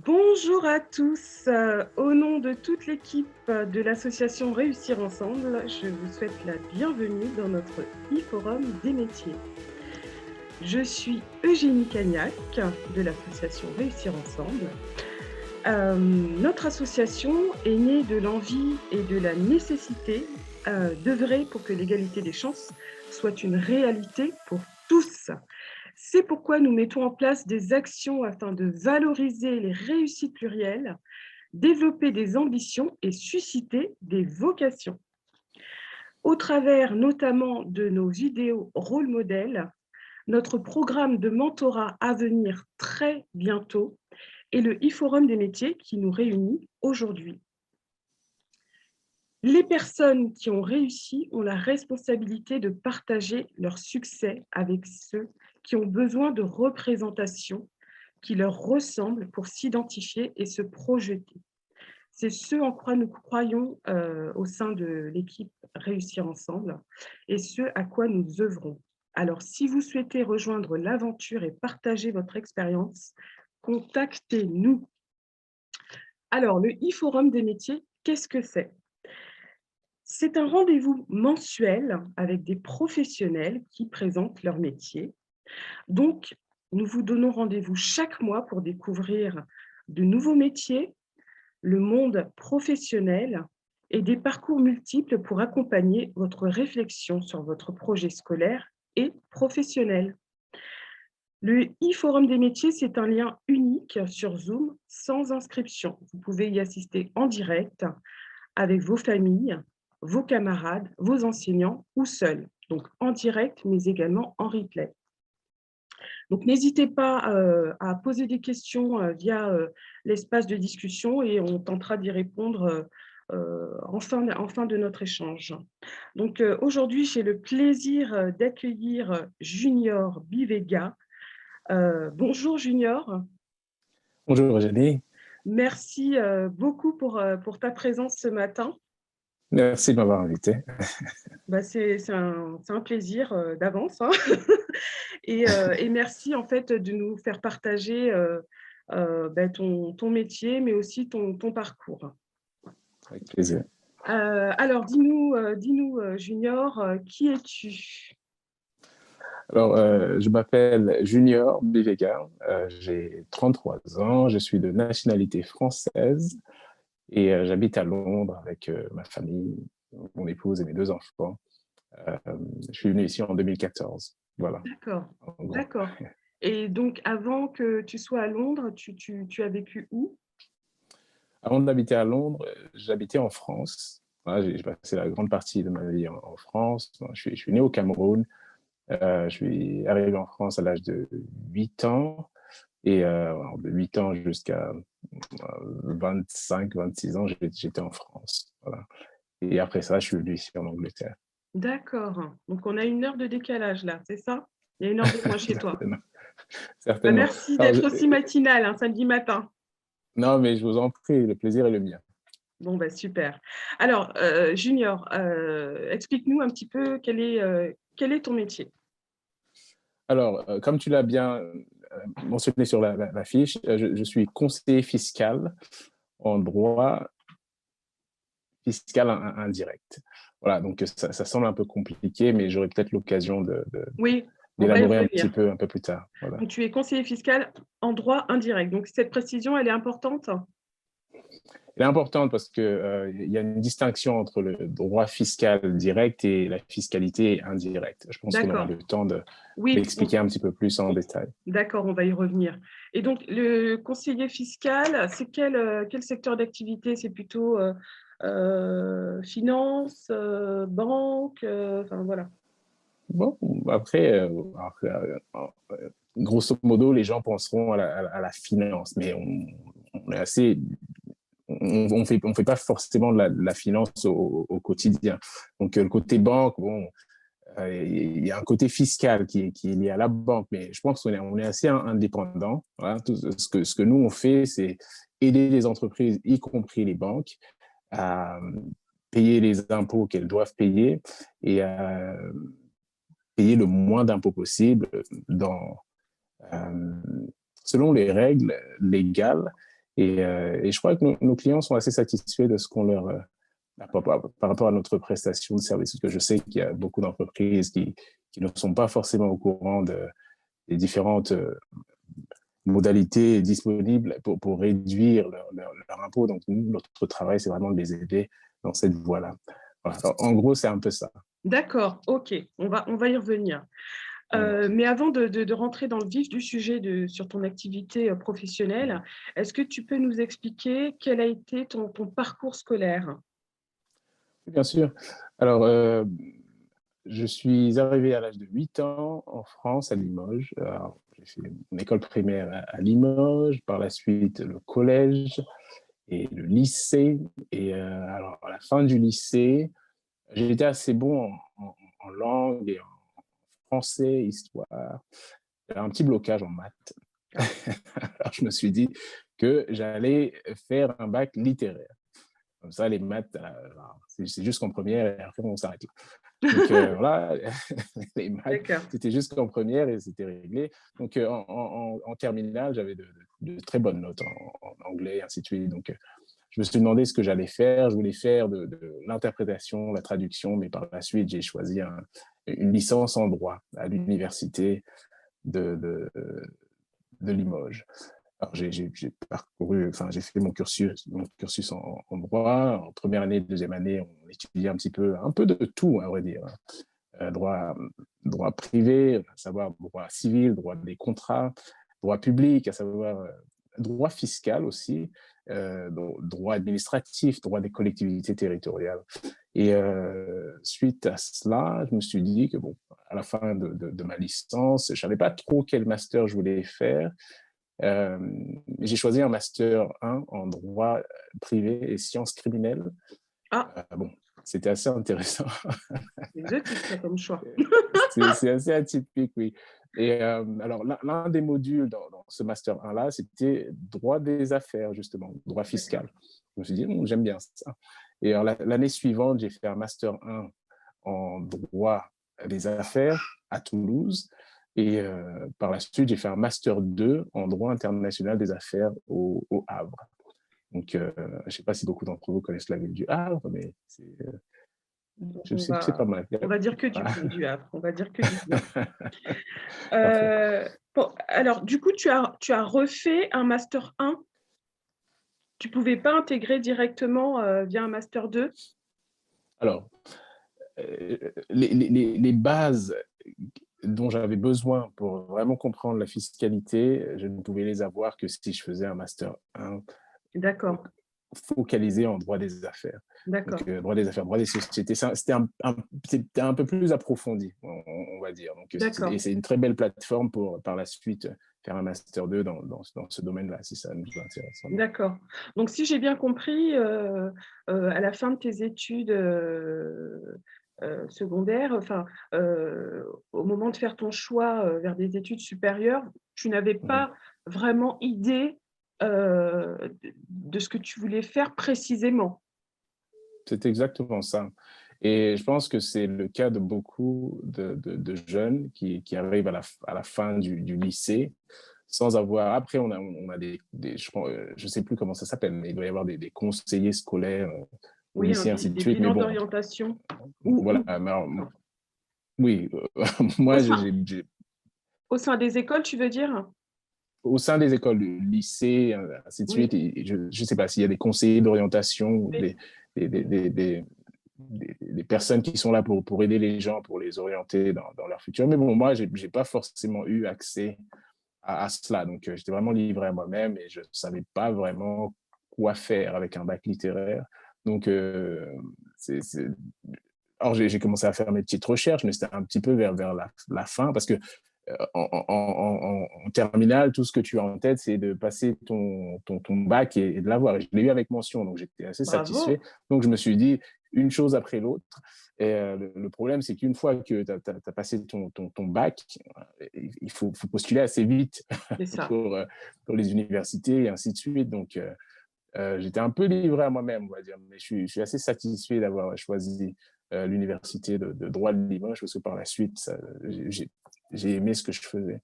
Bonjour à tous. Au nom de toute l'équipe de l'association Réussir Ensemble, je vous souhaite la bienvenue dans notre e-forum des métiers. Je suis Eugénie Cagnac de l'association Réussir Ensemble. Notre association est née de l'envie et de la nécessité d'œuvrer pour que l'égalité des chances soit une réalité pour tous. C'est pourquoi nous mettons en place des actions afin de valoriser les réussites plurielles, développer des ambitions et susciter des vocations. Au travers notamment de nos vidéos rôle modèles, notre programme de mentorat à venir très bientôt et le e-forum des métiers qui nous réunit aujourd'hui. Les personnes qui ont réussi ont la responsabilité de partager leur succès avec ceux qui ont besoin de représentation qui leur ressemblent pour s'identifier et se projeter. C'est ce en quoi nous croyons au sein de l'équipe Réussir Ensemble et ce à quoi nous œuvrons. Alors, si vous souhaitez rejoindre l'aventure et partager votre expérience, contactez-nous. Alors, le e-forum des métiers, qu'est-ce que c'est ? C'est un rendez-vous mensuel avec des professionnels qui présentent leur métier. Donc, nous vous donnons rendez-vous chaque mois pour découvrir de nouveaux métiers, le monde professionnel et des parcours multiples pour accompagner votre réflexion sur votre projet scolaire et professionnel. Le e-forum des métiers, c'est un lien unique sur Zoom sans inscription. Vous pouvez y assister en direct avec vos familles, vos camarades, vos enseignants ou seuls. Donc en direct, mais également en replay. Donc n'hésitez pas à poser des questions via l'espace de discussion et on tentera d'y répondre en fin de notre échange. Donc aujourd'hui, j'ai le plaisir d'accueillir Junior Bivega. Bonjour Junior. Bonjour Eugénie. Merci beaucoup pour ta présence ce matin. Merci de m'avoir invité. Bah, c'est un plaisir d'avance. Hein. Et merci en fait de nous faire partager ton métier, mais aussi ton parcours. Avec plaisir. Alors, dis-nous Junior, qui es-tu ? Alors, je m'appelle Junior Bivega, j'ai 33 ans, je suis de nationalité française et j'habite à Londres avec ma famille, mon épouse et mes 2 enfants. Je suis venu ici en 2014. Voilà. D'accord. Et donc, avant que tu sois à Londres, tu as vécu où ? Avant d'habiter à Londres, j'habitais en France. Voilà, j'ai passé la grande partie de ma vie en France. Je suis né au Cameroun. Je suis arrivé en France à l'âge de 8 ans et de 8 ans jusqu'à 25, 26 ans, j'étais en France. Voilà. Et après ça, je suis venu ici en Angleterre. D'accord. Donc, on a 1 heure de décalage là, c'est ça ? Il y a 1 heure de moins chez toi. Bah, Certainement. merci Alors, d'être aussi matinal un samedi matin. non, mais je vous en prie, le plaisir est le mien. Bon, bah, super. Alors, Junior, explique-nous un petit peu quel est ton métier. Alors, comme tu l'as bien mentionné sur la fiche, je suis conseiller fiscal en droit fiscal indirect. Voilà, donc ça semble un peu compliqué, mais j'aurai peut-être l'occasion Oui, on va y d'élaborer revenir. un peu plus tard. Voilà. Donc, tu es conseiller fiscal en droit indirect. Donc, cette précision, elle est importante. Elle est importante parce qu'il y a une distinction entre le droit fiscal direct et la fiscalité indirecte. Je pense qu'on aura D'accord. le temps Oui, d'expliquer un petit peu plus en détail. d'accord, on va y revenir. Et donc, le conseiller fiscal, c'est quel secteur d'activité ? C'est plutôt finance, banque, enfin voilà. Bon, après, grosso modo, les gens penseront à la finance, mais on est assez... On fait pas forcément de la finance au quotidien. Donc, le côté banque, bon, il y a un côté fiscal qui est lié à la banque, mais je pense qu'on est assez indépendant. Voilà. Tout ce que nous, on fait, c'est aider les entreprises, y compris les banques, à payer les impôts qu'elles doivent payer et à payer le moins d'impôts possible selon les règles légales Et je crois que nos clients sont assez satisfaits de ce qu'on leur par rapport à notre prestation de service, parce que je sais qu'il y a beaucoup d'entreprises qui ne sont pas forcément au courant des différentes modalités disponibles pour réduire leur impôt. Donc, nous, notre travail, c'est vraiment de les aider dans cette voie-là. Voilà. Alors, en gros, c'est un peu ça. D'accord, ok, on va y revenir. Mais avant de rentrer dans le vif du sujet sur ton activité professionnelle, est-ce que tu peux nous expliquer quel a été ton parcours scolaire? Bien sûr. Alors, je suis arrivé à l'âge de 8 ans en France, à Limoges. Alors, j'ai fait mon école primaire à Limoges, par la suite le collège et le lycée. Et alors, à la fin du lycée, j'ai été assez bon en langue et en français, histoire. J'avais un petit blocage en maths. Alors, je me suis dit que j'allais faire un bac littéraire. Comme ça, les maths, c'est jusqu'en première et après, on s'arrête là. Donc voilà, les maths, D'accord. c'était jusqu'en première et c'était réglé. Donc en terminale, j'avais de très bonnes notes en anglais, ainsi de suite. Donc je me suis demandé ce que j'allais faire. Je voulais faire de l'interprétation, la traduction, mais par la suite, j'ai choisi une licence en droit à l'université de, de, de Limoges. Alors, j'ai parcouru, enfin, j'ai fait mon cursus en droit. En première année, deuxième année, on étudiait un peu de tout, à vrai dire. Droit privé, à savoir droit civil, droit des contrats, droit public, à savoir droit fiscal aussi, droit administratif, droit des collectivités territoriales. Et suite à cela, je me suis dit que, bon, à la fin de ma licence, je ne savais pas trop quel master je voulais faire. Euh, j'ai choisi un master 1 en droit privé et sciences criminelles. Ah, Bon, c'était assez intéressant. c'est exotique ça comme choix. C'est assez atypique, oui. Et alors, l'un des modules dans ce master 1-là, c'était droit des affaires, justement, droit fiscal. Je me suis dit, j'aime bien ça. Et l'année suivante, j'ai fait un master 1 en droit des affaires à Toulouse. Et par la suite, j'ai fait un master 2 en droit international des affaires au Havre. Donc, je ne sais pas si beaucoup d'entre vous connaissent la ville du Havre, mais je On sais que c'est va, pas mal. on va dire que du Voilà. bien du Havre. On va dire que du bien. Parfait. Bon, alors, du coup, tu as refait un Master 1. Tu ne pouvais pas intégrer directement via un Master 2? Alors, les bases dont j'avais besoin pour vraiment comprendre la fiscalité, je ne pouvais les avoir que si je faisais un Master 1 D'accord, focalisé en droit des affaires. Donc, d'accord, droit des affaires, droit des sociétés, c'était un peu plus approfondi, on va dire. Donc, et d'accord, c'est une très belle plateforme pour, par la suite, faire un Master 2 dans ce domaine-là, si ça nous intéresse. d'accord. Donc, si j'ai bien compris, à la fin de tes études secondaires, enfin, au moment de faire ton choix vers des études supérieures, tu n'avais pas vraiment idée de ce que tu voulais faire précisément. C'est exactement ça. Et je pense que c'est le cas de beaucoup de jeunes qui arrivent à la fin du lycée sans avoir. Après, on a je sais plus comment ça s'appelle, mais il doit y avoir des conseillers scolaires au Oui, lycée, ainsi de des suite. Mais bilans bon, d'orientation. voilà. Alors, oui, Au moi, sein, au sein des écoles, tu veux dire? au sein des écoles, lycée, ainsi de Oui, suite, je ne sais pas s'il y a des conseillers d'orientation, oui. des, des, des, des, des personnes qui sont là pour aider les gens, pour les orienter dans leur futur. Mais bon, moi, je n'ai pas forcément eu accès à cela. Donc, j'étais vraiment livré à moi-même et je ne savais pas vraiment quoi faire avec un bac littéraire. Donc, alors, j'ai commencé à faire mes petites recherches, mais c'était un petit peu vers la fin parce que en terminale, tout ce que tu as en tête, c'est de passer ton bac et de l'avoir. Et je l'ai eu avec mention, donc j'étais assez satisfait. Bravo. Donc je me suis dit une chose après l'autre. Et le problème, c'est qu'une fois que tu as passé ton bac, il faut postuler assez vite C'est ça. pour les universités et ainsi de suite. Donc j'étais un peu livré à moi-même, on va dire. Mais je suis assez satisfait d'avoir choisi l'université de droit de Limoges parce que par la suite, j'ai aimé ce que je faisais.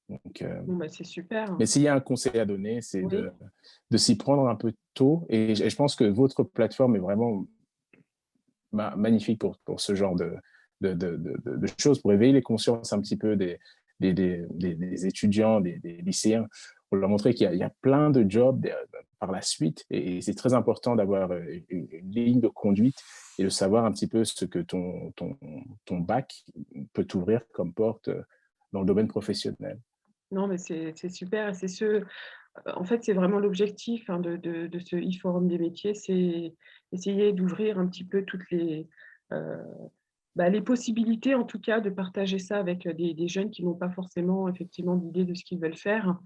Donc, Bon, bah, c'est super. mais s'il y a un conseil à donner, c'est Oui. de s'y prendre un peu tôt. Et je pense que votre plateforme est vraiment magnifique pour ce genre de choses, pour éveiller les consciences un petit peu des étudiants, des lycéens, pour leur montrer qu'il y a plein de jobs par la suite. Et c'est très important d'avoir une ligne de conduite et de savoir un petit peu ce que ton bac peut t'ouvrir comme porte dans le domaine professionnel. Non, mais c'est super et c'est en fait, c'est vraiment l'objectif, hein, de ce e-forum des métiers, c'est essayer d'ouvrir un petit peu toutes heu, les possibilités, en tout cas, de partager ça avec, des jeunes qui n'ont pas forcément, effectivement, d'idée de ce qu'ils veulent faire.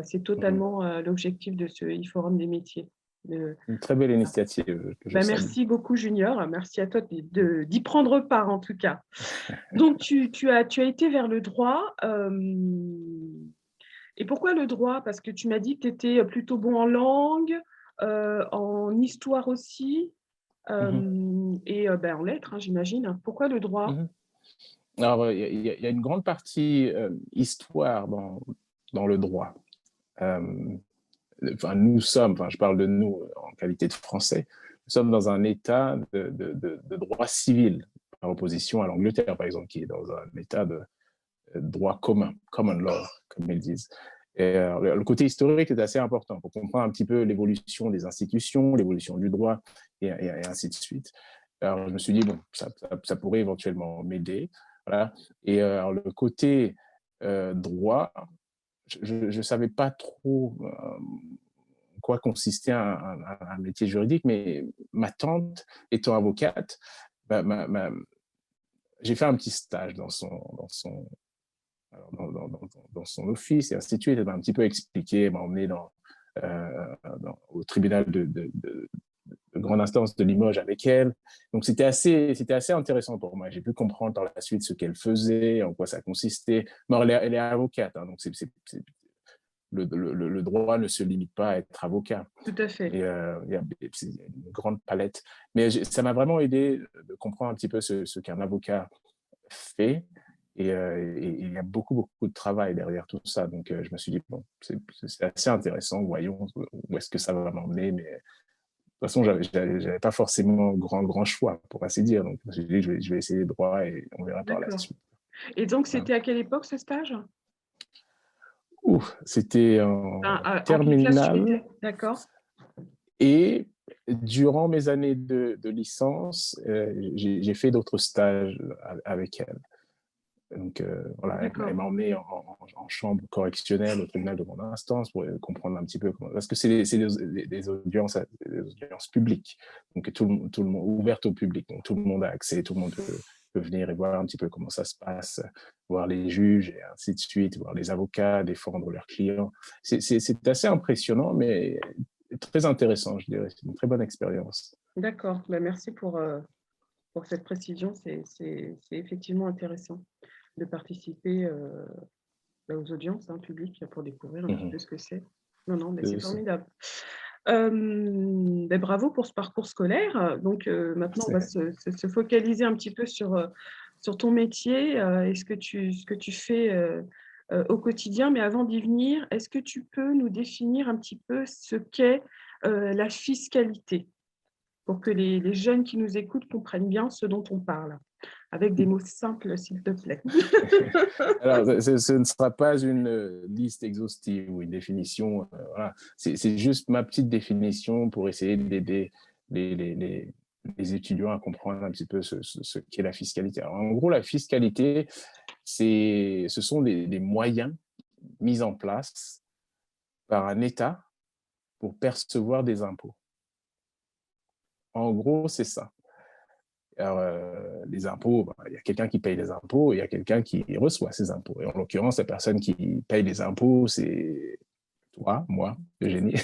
C'est Mhm. totalement, l'objectif de ce e-forum des métiers. De Une très belle initiative que je salue. Merci beaucoup Junior, merci à toi d'y prendre part, en tout cas. Donc tu as été vers le droit, et pourquoi le droit? Parce que tu m'as dit que tu étais plutôt bon en langue, en histoire aussi, Mhm. en lettres, hein, j'imagine. Pourquoi le droit? Mhm. Alors, il y a une grande partie histoire dans le droit. Euh, enfin, je parle de nous en qualité de Français, nous sommes dans un état de droit civil, par opposition à l'Angleterre, par exemple, qui est dans un état de droit commun, common law, comme ils disent. Et le côté historique est assez important pour comprendre un petit peu l'évolution des institutions, l'évolution du droit, et ainsi de suite. Alors, je me suis dit, bon, ça pourrait éventuellement m'aider. Voilà. Et alors, le côté droit, je ne savais pas trop quoi consistait un métier juridique, mais ma tante, étant avocate, bah, j'ai fait un petit stage dans son office et ainsi de suite. Elle m'a un petit peu expliqué, elle m'a emmené au tribunal de grande instance de Limoges avec elle. Donc, c'était assez intéressant pour moi. J'ai pu comprendre par la suite ce qu'elle faisait, en quoi ça consistait. Mais elle est avocate, hein, donc le droit ne se limite pas à être avocat. Tout à fait. Et il y a une grande palette. Mais ça m'a vraiment aidé de comprendre un petit peu ce qu'un avocat fait. Et il y a beaucoup, beaucoup de travail derrière tout ça. Donc, je me suis dit, bon, c'est assez intéressant. Voyons où est-ce que ça va m'emmener. Mais de toute façon, j'avais pas forcément grand choix, pour ainsi dire. Donc, je me suis dit, je vais essayer le droit et on verra par la D'accord. suite. Et donc Voilà. c'était à quelle époque ce stage? Ouh, c'était Enfin, en en quelle classe tu terminale. étais? D'accord. Et durant mes années de licence, j'ai fait d'autres stages avec elle. Donc, voilà, elle D'accord. m'a emmené en chambre correctionnelle au tribunal de grande instance pour comprendre un petit peu comment. Parce que c'est des audiences publiques, donc tout le monde, ouvertes au public. Donc, tout le monde a accès, tout le monde peut venir et voir un petit peu comment ça se passe, voir les juges et ainsi de suite, voir les avocats défendre leurs clients. C'est assez impressionnant, mais très intéressant, je dirais. C'est une très bonne expérience. D'accord. Merci pour cette précision. C'est effectivement intéressant de participer, aux audiences, hein, publiques pour découvrir un petit peu Mhm. ce que c'est. Non, non, mais c'est C'est ça. formidable. Bravo pour ce parcours scolaire. Donc, maintenant, on va se focaliser un petit peu sur ton métier, et ce que tu fais, au quotidien. Mais avant d'y venir, est-ce que tu peux nous définir un petit peu ce qu'est, la fiscalité? Pour que les jeunes qui nous écoutent comprennent bien ce dont on parle, avec des mots simples, s'il te plaît. Alors, ce ne sera pas une liste exhaustive ou une définition. Voilà. C'est juste ma petite définition pour essayer d'aider les, les, les, les étudiants à comprendre un petit peu ce qu'est la fiscalité. Alors, en gros, la fiscalité, ce sont des moyens mis en place par un État pour percevoir des impôts. En gros, c'est ça. Alors, les impôts, il y a quelqu'un qui paye les impôts et il y a quelqu'un qui reçoit ces impôts. Et en l'occurrence, la personne qui paye les impôts, c'est toi, moi, Eugénie.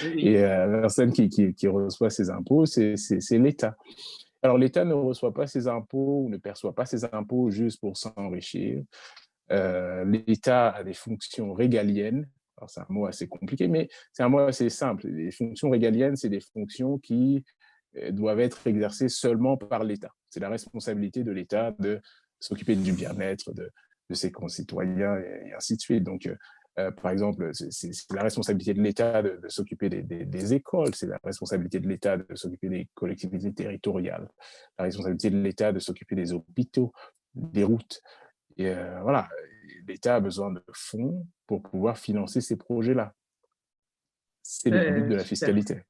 Oui, Et la personne qui reçoit ces impôts, c'est l'État. Alors, l'État ne reçoit pas ses impôts ou ne perçoit pas ses impôts juste pour s'enrichir. L'État a des fonctions régaliennes. Alors, c'est un mot assez compliqué, mais c'est un mot assez simple. Les fonctions régaliennes, c'est des fonctions qui doivent être exercées seulement par l'État. C'est la responsabilité de l'État de s'occuper du bien-être, de ses concitoyens et ainsi de suite. Donc, par exemple, c'est la responsabilité de l'État de s'occuper des écoles, c'est la responsabilité de l'État de s'occuper des collectivités territoriales, la responsabilité de l'État de s'occuper des hôpitaux, des routes. Et voilà, l'État a besoin de fonds pour pouvoir financer ces projets-là. C'est le but de la Super. fiscalité.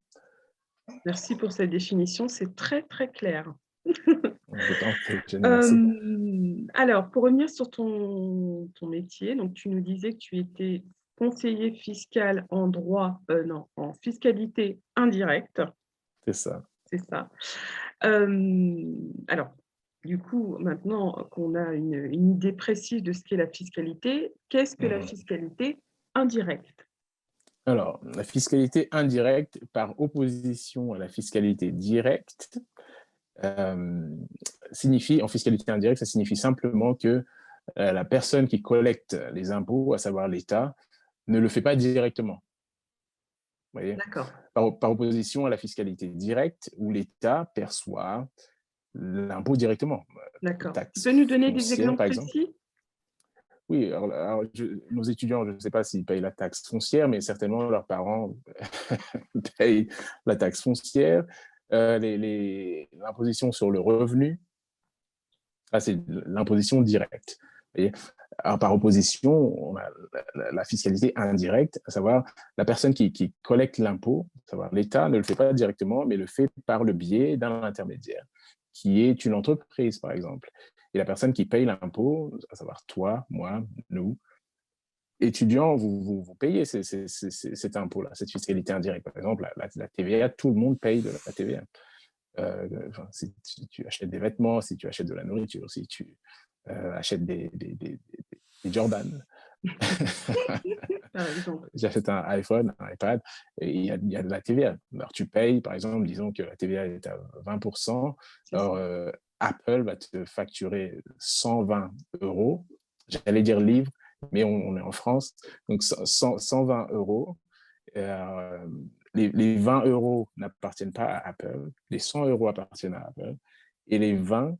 Merci pour cette définition, c'est très, très clair. Je t'en prie, Jenny, merci. Alors, pour revenir sur ton métier, donc tu nous disais que tu étais conseiller fiscal en droit, non, en fiscalité indirecte, C'est ça. c'est ça. Alors, du coup, maintenant qu'on a une idée précise de ce qu'est la fiscalité, qu'est-ce que la fiscalité indirecte? Alors, la fiscalité indirecte, par opposition à la fiscalité directe, signifie, en fiscalité indirecte, ça signifie simplement que la personne qui collecte les impôts, à savoir l'État, ne le fait pas directement. Vous voyez? D'accord, Par opposition à la fiscalité directe, où l'État perçoit l'impôt directement. d'accord. Tu Taxe peux nous donner des foncière, exemples par exemple. précis? Oui, nos étudiants, je ne sais pas s'ils payent la taxe foncière, mais certainement leurs parents payent la taxe foncière. L'imposition sur le revenu, ça c'est l'imposition directe. Vous voyez. Alors, par opposition, on a la fiscalité indirecte, à savoir la personne qui collecte l'impôt, à savoir l'État ne le fait pas directement, mais le fait par le biais d'un intermédiaire, qui est une entreprise, par exemple. Et la personne qui paye l'impôt, à savoir toi, moi, nous, étudiants, vous payez cet impôt-là, cette fiscalité indirecte. Par exemple, la TVA, tout le monde paye de la TVA. Si tu achètes des vêtements, si tu achètes de la nourriture, si tu achètes des Jordan. Par exemple. J'achète un iPhone, un iPad, et il y a de la TVA. Alors, tu payes, par exemple, disons que la TVA est à 20%. Alors, Apple va te facturer 120 euros. J'allais dire livres, mais on est en France. Donc, 120 euros. Les 20 euros n'appartiennent pas à Apple. Les 100 euros appartiennent à Apple. Et les 20,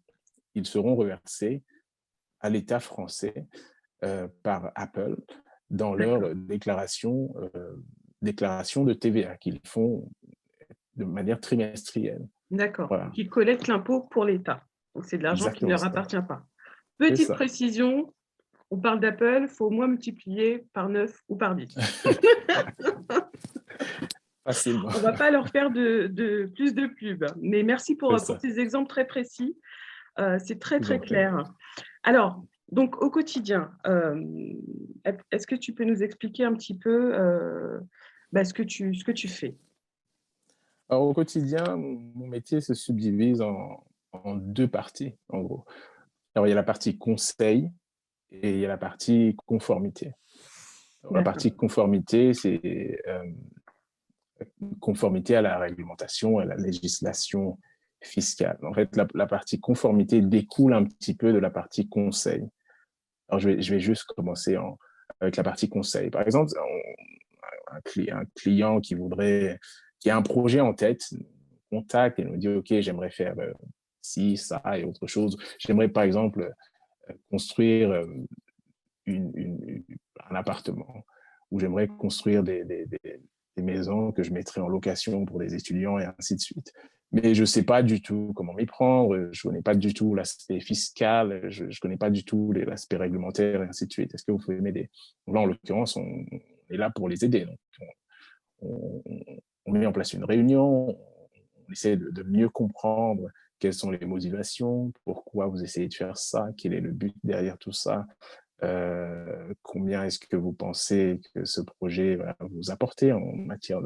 ils seront reversés à l'État français par Apple dans leur déclaration de TVA qu'ils font de manière trimestrielle. D'accord. Voilà. Qui collectent l'impôt pour l'État. Donc, c'est de l'argent qui ne Exactement leur ça. appartient pas. C'est Petite ça. précision, on parle d'Apple, il faut au moins multiplier par 9 ou par 10. Facilement. On ne va pas leur faire de plus de pub. Mais merci pour ces exemples très précis. C'est très, très clair. Alors, donc au quotidien, est-ce que tu peux nous expliquer un petit peu ce que tu fais? Alors, au quotidien, mon métier se subdivise en deux parties, en gros. Alors, il y a la partie conseil et il y a la partie conformité. Alors, la partie conformité, c'est conformité à la réglementation, à la législation fiscale. En fait, la partie conformité découle un petit peu de la partie conseil. Alors, je vais juste commencer avec la partie conseil. Par exemple, un client qui a un projet en tête, contacte et nous dit, OK, j'aimerais faire ci, ça et autre chose. J'aimerais, par exemple, construire un appartement, ou j'aimerais construire des maisons que je mettrais en location pour des étudiants et ainsi de suite. Mais je ne sais pas du tout comment m'y prendre, je ne connais pas du tout l'aspect fiscal, je ne connais pas du tout l'aspect réglementaire et ainsi de suite. Est-ce que vous pouvez m'aider? Là, en l'occurrence, on est là pour les aider. Donc, on met en place une réunion, on essaie de mieux comprendre quelles sont les motivations, pourquoi vous essayez de faire ça, quel est le but derrière tout ça, combien est-ce que vous pensez que ce projet va vous apporter en matière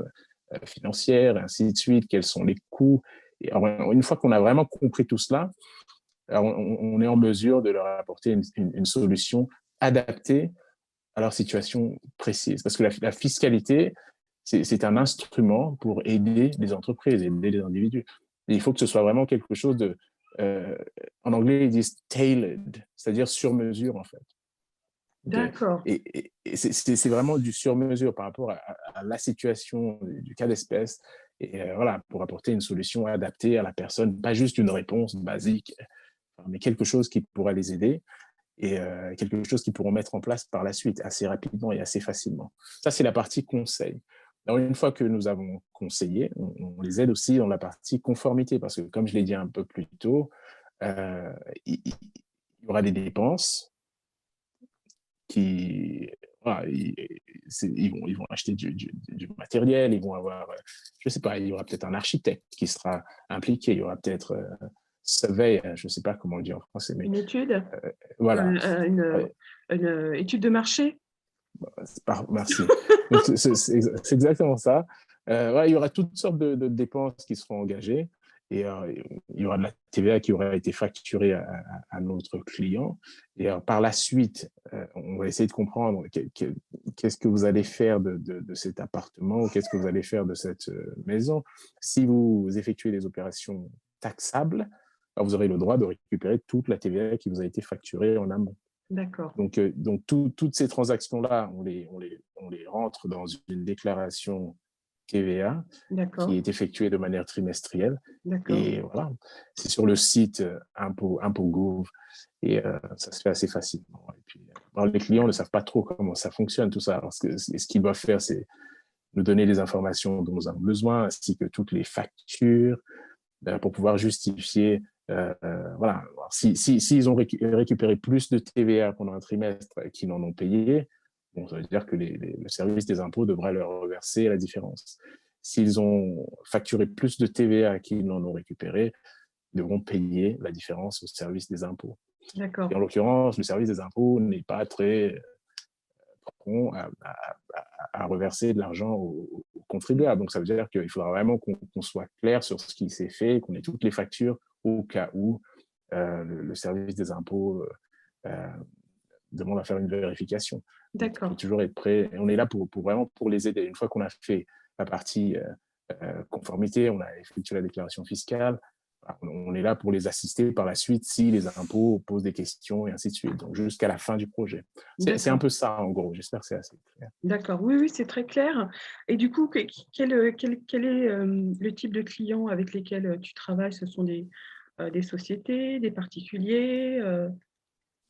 financière, et ainsi de suite, quels sont les coûts. Et alors, une fois qu'on a vraiment compris tout cela, on est en mesure de leur apporter une solution adaptée à leur situation précise. Parce que la fiscalité, c'est un instrument pour aider les entreprises, aider les individus. Et il faut que ce soit vraiment quelque chose de... en anglais, ils disent tailored, c'est-à-dire sur mesure, en fait. D'accord. Et c'est vraiment du sur-mesure par rapport à la situation du cas d'espèce. Et voilà, pour apporter une solution adaptée à la personne, pas juste une réponse basique, mais quelque chose qui pourrait les aider. et quelque chose qu'ils pourront mettre en place par la suite assez rapidement et assez facilement. Ça, c'est la partie conseil. Alors, une fois que nous avons conseillé, on les aide aussi dans la partie conformité, parce que comme je l'ai dit un peu plus tôt, il y aura des dépenses qui, voilà, ils vont acheter du matériel, ils vont avoir, je ne sais pas, il y aura peut-être un architecte qui sera impliqué, il y aura peut-être surveille, je ne sais pas comment on dit en français, mais Une étude, voilà. une étude de marché. Merci. Donc, c'est exactement ça. Ouais, il y aura toutes sortes de dépenses qui seront engagées et il y aura de la TVA qui aura été facturée à notre client. Et par la suite, on va essayer de comprendre qu'est-ce que vous allez faire de cet appartement ou qu'est-ce que vous allez faire de cette maison. Si vous effectuez des opérations taxables, alors vous aurez le droit de récupérer toute la TVA qui vous a été facturée en amont. D'accord. Donc toutes ces transactions-là, on les rentre dans une déclaration TVA qui D'accord. est effectuée de manière trimestrielle. D'accord. Et voilà, c'est sur le site Impôt.gouv et ça se fait assez facilement. Et puis, alors les clients ne savent pas trop comment ça fonctionne, tout ça. Alors, ce qu'ils doivent faire, c'est nous donner les informations dont nous avons besoin, ainsi que toutes les factures, pour pouvoir justifier. Voilà. S'ils ont récupéré plus de TVA pendant un trimestre qu'ils n'en ont payé, bon, ça veut dire que le service des impôts devrait leur reverser la différence. S'ils ont facturé plus de TVA qu'ils n'en ont récupéré, ils devront payer la différence au service des impôts. Et D'accord. en l'occurrence, le service des impôts n'est pas très prompt à reverser de l'argent aux contribuables. Donc, ça veut dire qu'il faudra vraiment qu'on soit clair sur ce qui s'est fait, qu'on ait toutes les factures au cas où le service des impôts demande à faire une vérification. Donc, il faut D'accord. toujours être prêt. Et on est là vraiment pour les aider. Une fois qu'on a fait la partie conformité, on a effectué la déclaration fiscale, on est là pour les assister par la suite si les impôts posent des questions et ainsi de suite. Donc, jusqu'à la fin du projet. C'est un D'accord. peu ça, en gros. J'espère que c'est assez clair. D'accord. Oui, oui, c'est très clair. Et du coup, quel est le type de clients avec lesquels tu travailles? Ce sont des sociétés, des particuliers?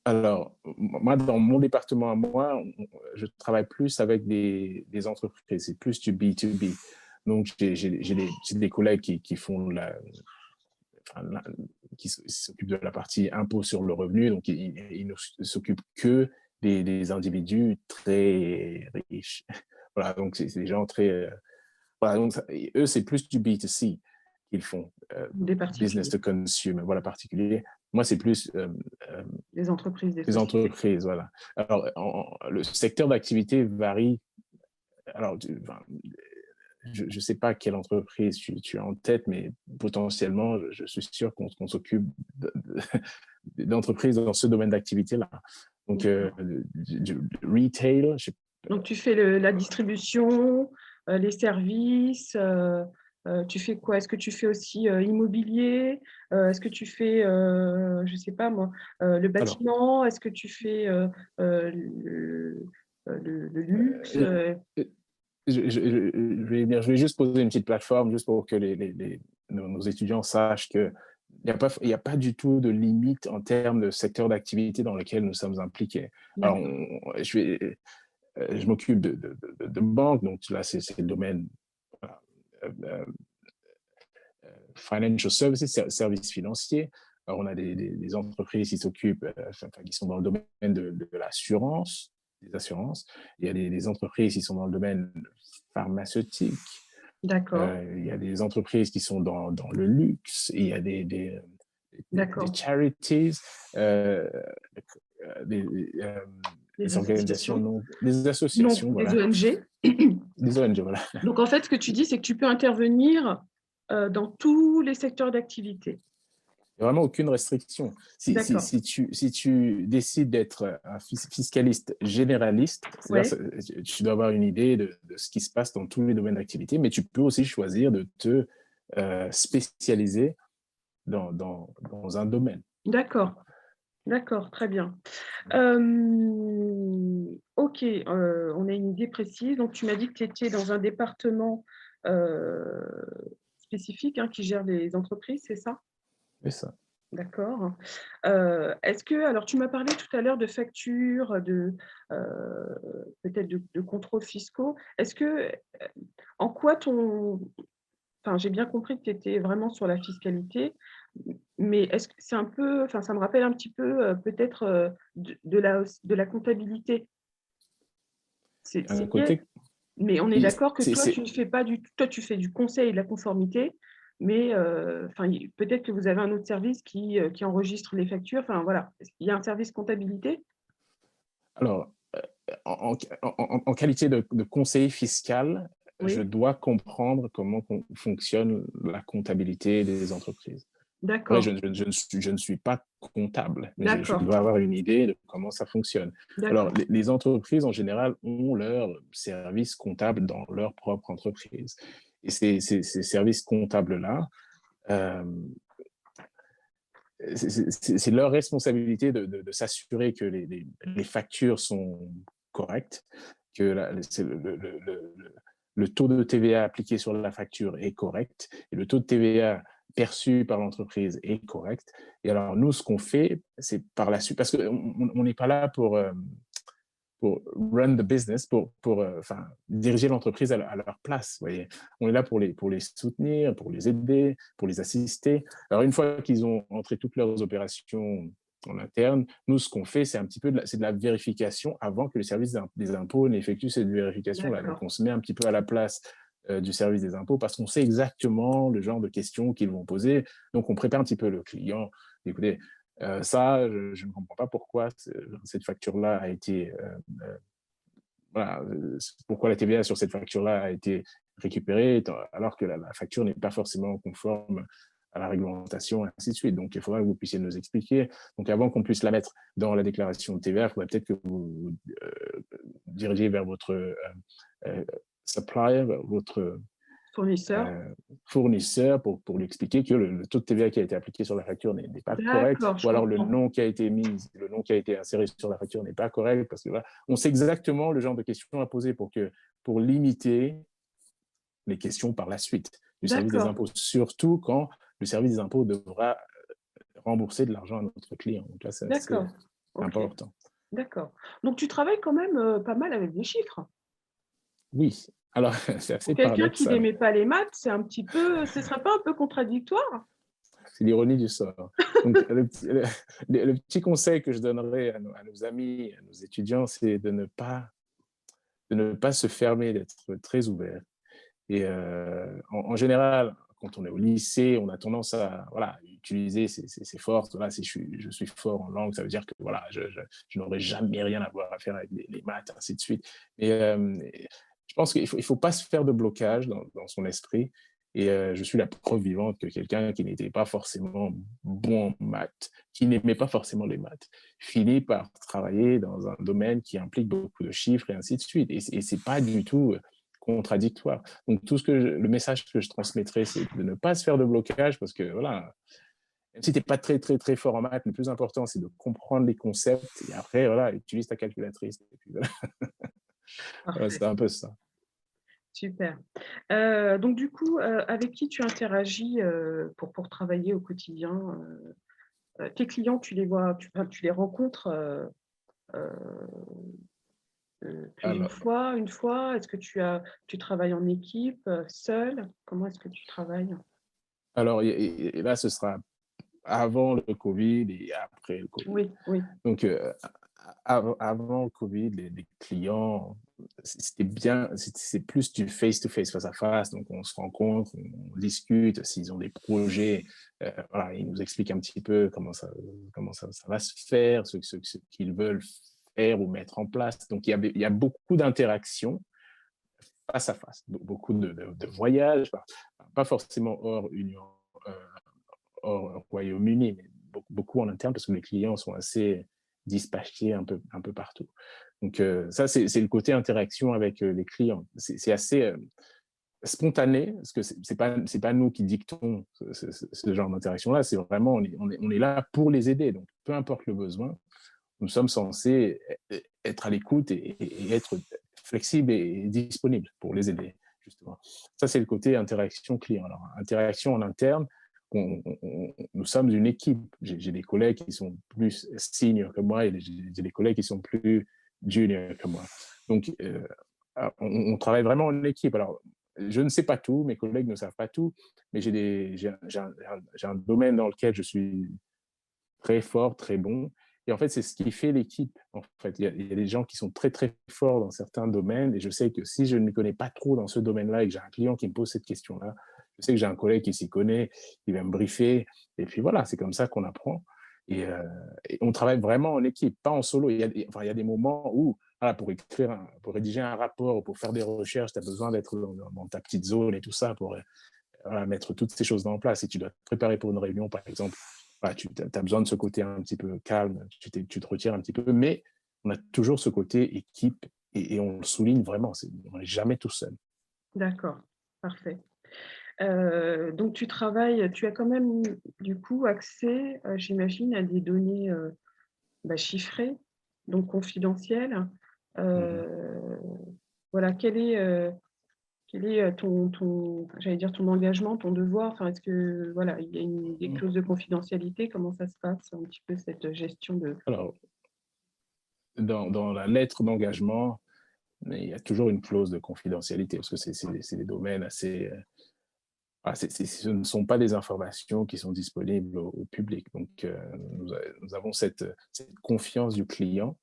Alors, moi, dans mon département à moi, je travaille plus avec des entreprises. C'est plus du B2B. Donc, j'ai des collègues qui font qui s'occupent de la partie impôt sur le revenu. Donc, ils ne s'occupent que des individus très riches. Voilà, donc c'est des gens très. Voilà, donc eux, c'est plus du B2C qu'ils font, Des business particuliers, to consumer, voilà, particulier. Moi, c'est plus des entreprises, des les sociétés. entreprises, voilà. Alors, le secteur d'activité varie. Alors, enfin, je ne sais pas quelle entreprise tu as en tête, mais potentiellement, je suis sûr qu'on s'occupe d'entreprises dans ce domaine d'activité-là. Donc, D'accord. du retail, Donc, tu fais la distribution, les services, tu fais quoi? Est-ce que tu fais aussi immobilier? Est-ce que tu fais, je ne sais pas moi, le alors, bâtiment? Est-ce que tu fais le luxe? je vais juste poser une petite plateforme juste pour que nos étudiants sachent que il y a pas du tout de limite en termes de secteur d'activité dans lequel nous sommes impliqués. Alors, D'accord, je m'occupe de banque, donc là, c'est le domaine voilà, euh, financial services, services financiers. Alors, on a des entreprises qui s'occupent, qui sont dans le domaine de l'assurance, des assurances. Il y a des entreprises qui sont dans le domaine pharmaceutique. d'accord, Il y a des entreprises qui sont dans le luxe. Il y a des d'accord. charities, euh, des, euh, Les des organisations, associations? non, des Non, associations, des voilà, ONG. des ONG, voilà. Donc, en fait, ce que tu dis, c'est que tu peux intervenir dans tous les secteurs d'activité. Il n'y a vraiment aucune restriction. D'accord. Si tu décides d'être un fiscaliste généraliste, Ouais. c'est-à-dire tu dois avoir une idée de ce qui se passe dans tous les domaines d'activité, mais tu peux aussi choisir de te spécialiser dans un domaine. D'accord. D'accord, très bien. OK, on a une idée précise. Donc tu m'as dit que tu étais dans un département, heu, spécifique, hein, qui gère les entreprises, c'est ça? C'est ça. D'accord. Est-ce que alors tu m'as parlé tout à l'heure de factures, peut-être de contrôles fiscaux. Est-ce que, en quoi ton enfin, j'ai bien compris que tu étais vraiment sur la fiscalité, mais est-ce que c'est un peu enfin, ça me rappelle un petit peu, peut-être, de la comptabilité. Un C'est lié? côté, Mais on est d'accord que c'est, toi, c'est- tu ne fais pas du tout toi, tu fais du conseil et de la conformité, mais enfin, il peut-être que vous avez un autre service qui enregistre les factures, enfin, voilà. Est-ce qu'il y a un service comptabilité? alors, en qualité de conseiller fiscal, je Oui? dois comprendre comment fonctionne la comptabilité des entreprises. Après, D'accord, je ne suis pas comptable, mais je d'accord, dois avoir une idée de comment ça fonctionne. Alors, d'accord, les entreprises, en général, ont leur service comptable dans leur propre entreprise. Et ces services comptables-là, euh, c'est leur responsabilité de s'assurer que les factures sont correctes, que le taux de TVA appliqué sur la facture est correct et le taux de TVA perçu par l'entreprise est correct. Et alors, nous, ce qu'on fait, c'est par la suite, parce qu'on n'est pas là pour run the business, enfin, diriger l'entreprise à leur place. Vous voyez. On est là pour les soutenir, pour les aider, pour les assister. Alors, une fois qu'ils ont entré toutes leurs opérations en interne, nous, ce qu'on fait, c'est un petit peu c'est de la vérification avant que le service des impôts n'effectue cette vérification-là. Donc, d'accord, on se met un petit peu à la place du service des impôts parce qu'on sait exactement le genre de questions qu'ils vont poser. Donc, on prépare un petit peu le client. Écoutez, ça, je ne comprends pas pourquoi cette facture-là a été voilà, pourquoi la TVA sur cette facture-là a été récupérée alors que la facture n'est pas forcément conforme à la réglementation, et ainsi de suite. Donc, il faudra que vous puissiez nous expliquer. Donc, avant qu'on puisse la mettre dans la déclaration de TVA, il faudrait peut-être que vous dirigiez vers votre euh, supplier, votre fournisseur? euh, fournisseur pour lui expliquer que le taux de TVA qui a été appliqué sur la facture n'est pas correct, D'accord, je ou alors comprends. le nom qui a été inséré sur la facture n'est pas correct, parce que voilà, on sait exactement le genre de questions à poser pour limiter les questions par la suite du service des D'accord, impôts, surtout quand le service des impôts devra rembourser de l'argent à notre client. Donc là, c'est assez d'accord. OK, important. d'accord. Donc tu travailles quand même, pas mal avec des chiffres? Oui, alors c'est Pour assez quelqu'un qui paradoxal. n'aimait pas les maths, c'est un petit peu ce serait pas un peu contradictoire? C'est l'ironie du sort. Donc, le petit conseil que je donnerais à nos amis, à nos étudiants, c'est de ne pas se fermer, d'être très ouvert. Et en général, quand on est au lycée, on a tendance à voilà, utiliser ses forces. Voilà, si je suis fort en langue, ça veut dire que voilà, je n'aurai jamais rien à voir à faire avec les maths, ainsi de suite. Et je pense qu'il faut pas se faire de blocage dans son esprit. Et je suis la preuve vivante que quelqu'un qui n'était pas forcément bon en maths, qui n'aimait pas forcément les maths, finit par travailler dans un domaine qui implique beaucoup de chiffres et ainsi de suite. Et c'est pas du tout contradictoire. Donc, le message que je transmettrais, c'est de ne pas se faire de blocage parce que, voilà, même si tu n'es pas très, très, très fort en maths, le plus important, c'est de comprendre les concepts et après, voilà, utilise ta calculatrice. Et puis, voilà, voilà Parfait. c'est un peu ça. Super. Donc du coup, avec qui tu interagis, pour travailler au quotidien? Tes clients, tu les vois, tu les rencontres, heu plusieurs Alors, fois, une fois? Est-ce que tu travailles en équipe, seul? Comment est-ce que tu travailles? alors et là, ce sera avant le Covid et après le Covid. Oui, oui, Donc, avant le Covid, les clients, c'était bien, c'est plus du face-to-face, face à face. Donc, on se rencontre, on discute. S'ils ont des projets, voilà, ils nous expliquent un petit peu ça va se faire, ce qu'ils veulent faire ou mettre en place. Donc, il y a beaucoup d'interactions face à face, beaucoup de voyages, pas forcément hors Union, euh, hors Royaume-Uni, mais beaucoup en interne parce que les clients sont assez dispatchés un peu partout. Donc ça, c'est le côté interaction avec les clients. C'est assez spontané, parce que c'est pas nous qui dictons ce genre d'interaction-là, c'est vraiment, on est là pour les aider. Donc, peu importe le besoin, nous sommes censés être à l'écoute et être flexible et disponible pour les aider, justement. Ça, c'est le côté interaction client. Alors, interaction en interne, nous sommes une équipe. J'ai des collègues qui sont plus seniors que moi et j'ai des collègues qui sont plus juniors que moi. Donc, on travaille vraiment en équipe. Alors, je ne sais pas tout, mes collègues ne savent pas tout, mais j'ai un domaine dans lequel je suis très fort, très bon. Et en fait, c'est ce qui fait l'équipe. En fait, il y a des gens qui sont très, très forts dans certains domaines. Et je sais que si je ne m'y connais pas trop dans ce domaine-là et que j'ai un client qui me pose cette question-là, je sais que j'ai un collègue qui s'y connaît, qui va me briefer. Et puis voilà, c'est comme ça qu'on apprend. Et on travaille vraiment en équipe, pas en solo. Il y a des moments où, voilà, pour rédiger un rapport ou pour faire des recherches, tu as besoin d'être dans ta petite zone et tout ça pour voilà, mettre toutes ces choses en place. Et tu dois te préparer pour une réunion, par exemple. Voilà, tu as besoin de ce côté un petit peu calme, tu te retires un petit peu, mais on a toujours ce côté équipe et on le souligne vraiment, on n'est jamais tout seul. D'accord, parfait. Donc tu as quand même du coup accès, j'imagine, à des données, chiffrées, donc confidentielles. Mhm. Heu, voilà, quel est, j'allais dire ton engagement, ton devoir? Enfin, est-ce que voilà, il y a des clauses de confidentialité? Comment ça se passe un petit peu cette gestion de Alors, dans la lettre d'engagement, il y a toujours une clause de confidentialité parce que c'est des domaines assez. Ce ne sont pas des informations qui sont disponibles au public. Donc, nous avons cette confiance du client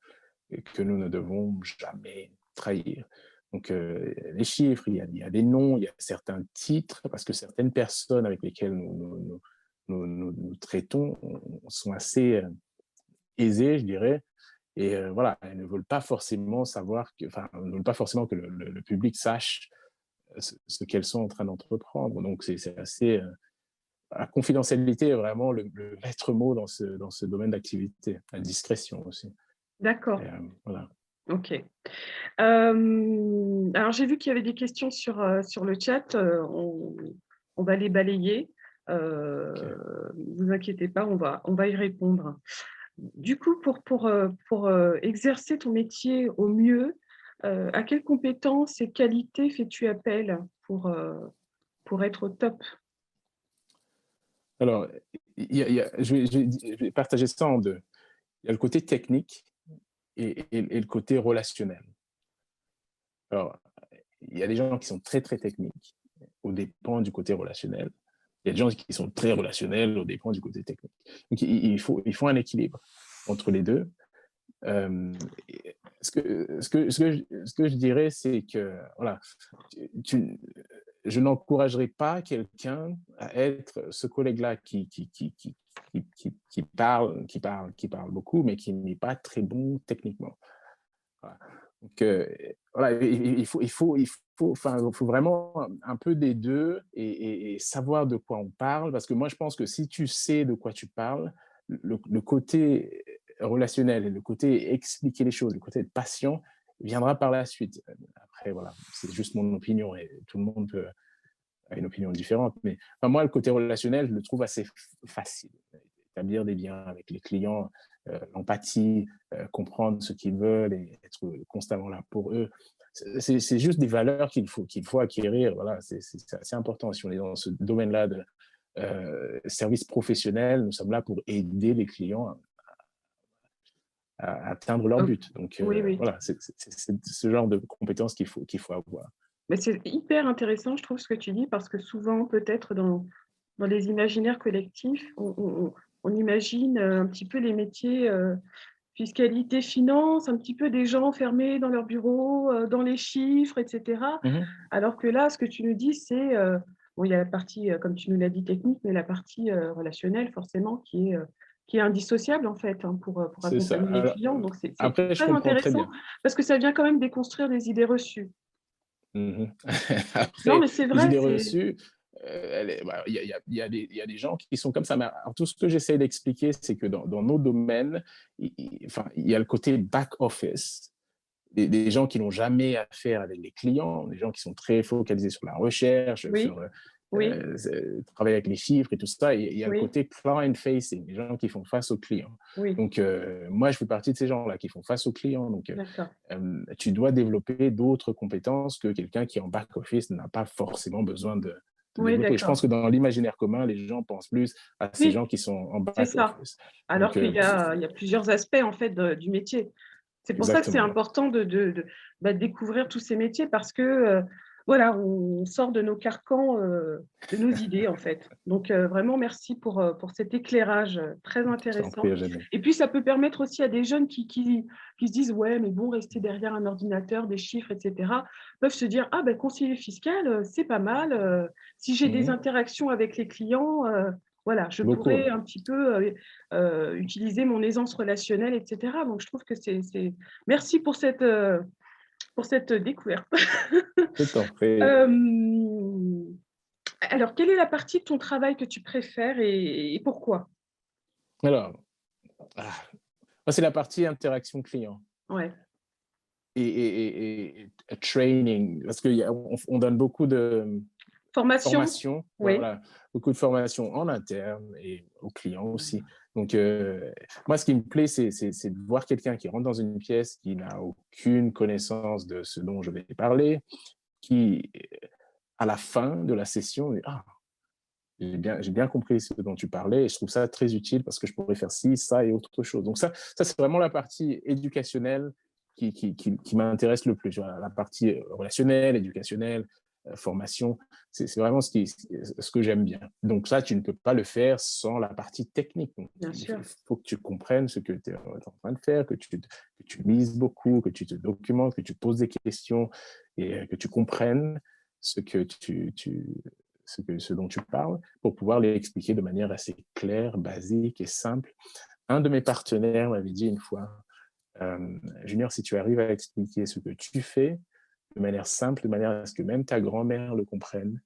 que nous ne devons jamais trahir. Donc, les chiffres, il y a des noms, il y a certains titres, parce que certaines personnes avec lesquelles nous traitons sont assez aisées, je dirais, et voilà, elles ne veulent pas forcément ne veulent pas forcément que le public sache ce qu'elles sont en train d'entreprendre. Donc, c'est assez. La confidentialité est vraiment le maître mot dans ce domaine d'activité. La discrétion aussi. Et, d'accord, voilà. OK. Alors j'ai vu qu'il y avait des questions sur le chat, on va les balayer. Okay. Vous inquiétez pas, on va y répondre. Du coup, pour exercer ton métier au mieux, à quelles compétences et qualités fais-tu appel pour être au top? Alors, je vais partager ça en deux. Il y a le côté technique et le côté relationnel. Alors, il y a des gens qui sont très, très techniques au dépend du côté relationnel. Il y a des gens qui sont très relationnels au dépend du côté technique. Donc, il faut un équilibre entre les deux. Euh, ce que je dirais, c'est que voilà, je n'encouragerai pas quelqu'un à être ce collègue-là qui parle beaucoup, mais qui n'est pas très bon techniquement. Voilà. Donc, voilà, il faut vraiment un peu des deux et savoir de quoi on parle, parce que moi, je pense que si tu sais de quoi tu parles, le côté relationnel et le côté expliquer les choses, le côté être patient, viendra par la suite. Après, voilà, c'est juste mon opinion et tout le monde a une opinion différente. Mais enfin, moi, le côté relationnel, je le trouve assez facile. Établir des liens avec les clients, l'empathie, comprendre ce qu'ils veulent et être constamment là pour eux. C'est juste des valeurs qu'il faut acquérir. Voilà, c'est assez important. Si on est dans ce domaine-là de service professionnel, nous sommes là pour aider les clients à atteindre leur but. Donc, Oui, oui. voilà, c'est ce genre de compétences qu'il faut avoir. Mais c'est hyper intéressant, je trouve, ce que tu dis, parce que souvent, peut-être dans les imaginaires collectifs, on imagine, un petit peu les métiers, fiscalité, finance, un petit peu des gens enfermés dans leur bureau, dans les chiffres et cetera. Mm -hmm. Alors que là, ce que tu nous dis, c'est, bon, il y a la partie, comme tu nous l'as dit, technique, mais la partie, relationnelle forcément qui est indissociable en fait, hein, pour C'est ça. accompagner les Alors, clients. Donc c'est après, je très comprends très intéressant bien. parce que ça vient quand même déconstruire des idées reçues. Mmh. Non, Après, mais c'est les vrai, idées c'est reçues, il y a des gens qui sont comme ça. Mais alors, tout ce que j'essaie d'expliquer, c'est que dans nos domaines, enfin, il y a le côté back office, des gens qui n'ont jamais affaire avec les clients, des gens qui sont très focalisés sur la recherche, oui, sur oui, travailler avec les chiffres et tout ça. Et il y a le oui, côté client facing, les gens qui font face aux clients. oui, Donc, moi, je fais partie de ces gens-là qui font face aux clients. Donc, d'accord. tu dois développer d'autres compétences que quelqu'un qui, en back-office, n'a pas forcément besoin Oui, développer. Je pense d'accord. que dans l'imaginaire commun, les gens pensent plus à ces Oui, gens qui sont en c'est back ça. office. Alors Donc, qu'il y a plusieurs aspects, en fait, du métier. C'est pour ça que c'est exactement. important de découvrir tous ces métiers parce que, voilà, on sort de nos carcans, de nos idées, en fait. Donc, vraiment, merci pour cet éclairage très Je t'en prie, intéressant. Eugénie. Et puis, ça peut permettre aussi à des jeunes qui se disent, ouais, mais bon, rester derrière un ordinateur, des chiffres, etc., peuvent se dire, ah ben, conseiller fiscal, c'est pas mal. Si j'ai des Mhm. interactions avec les clients, voilà, je Beaucoup. pourrais un petit peu utiliser mon aisance relationnelle, etc. Donc, je trouve que Merci pour cette découverte. Je t'en prie. Euh, alors, quelle est la partie de ton travail que tu préfères et pourquoi? Alors, ah, moi, c'est la partie interaction client Ouais. et training, parce qu'on donne beaucoup de Formation? formation, Oui. voilà, beaucoup de formation en interne et aux clients aussi. Donc, moi, ce qui me plaît, c'est de voir quelqu'un qui rentre dans une pièce, qui n'a aucune connaissance de ce dont je vais parler, qui, à la fin de la session, dit, ah, j'ai bien compris ce dont tu parlais et je trouve ça très utile parce que je pourrais faire ci, ça et autre chose. Donc ça c'est vraiment la partie éducationnelle qui m'intéresse le plus. Voilà, la partie relationnelle, éducationnelle, formation, c'est vraiment ce que j'aime bien. Donc ça, tu ne peux pas le faire sans la partie technique. Donc, Bien il sûr. faut que tu comprennes ce que tu es en train de faire, que tu lises beaucoup, que tu te documentes, que tu poses des questions et que tu comprennes ce que ce dont tu parles pour pouvoir l'expliquer de manière assez claire, basique et simple. Un de mes partenaires m'avait dit une fois, Junior, si tu arrives à expliquer ce que tu fais de manière simple, de manière à ce que même ta grand-mère le comprenne,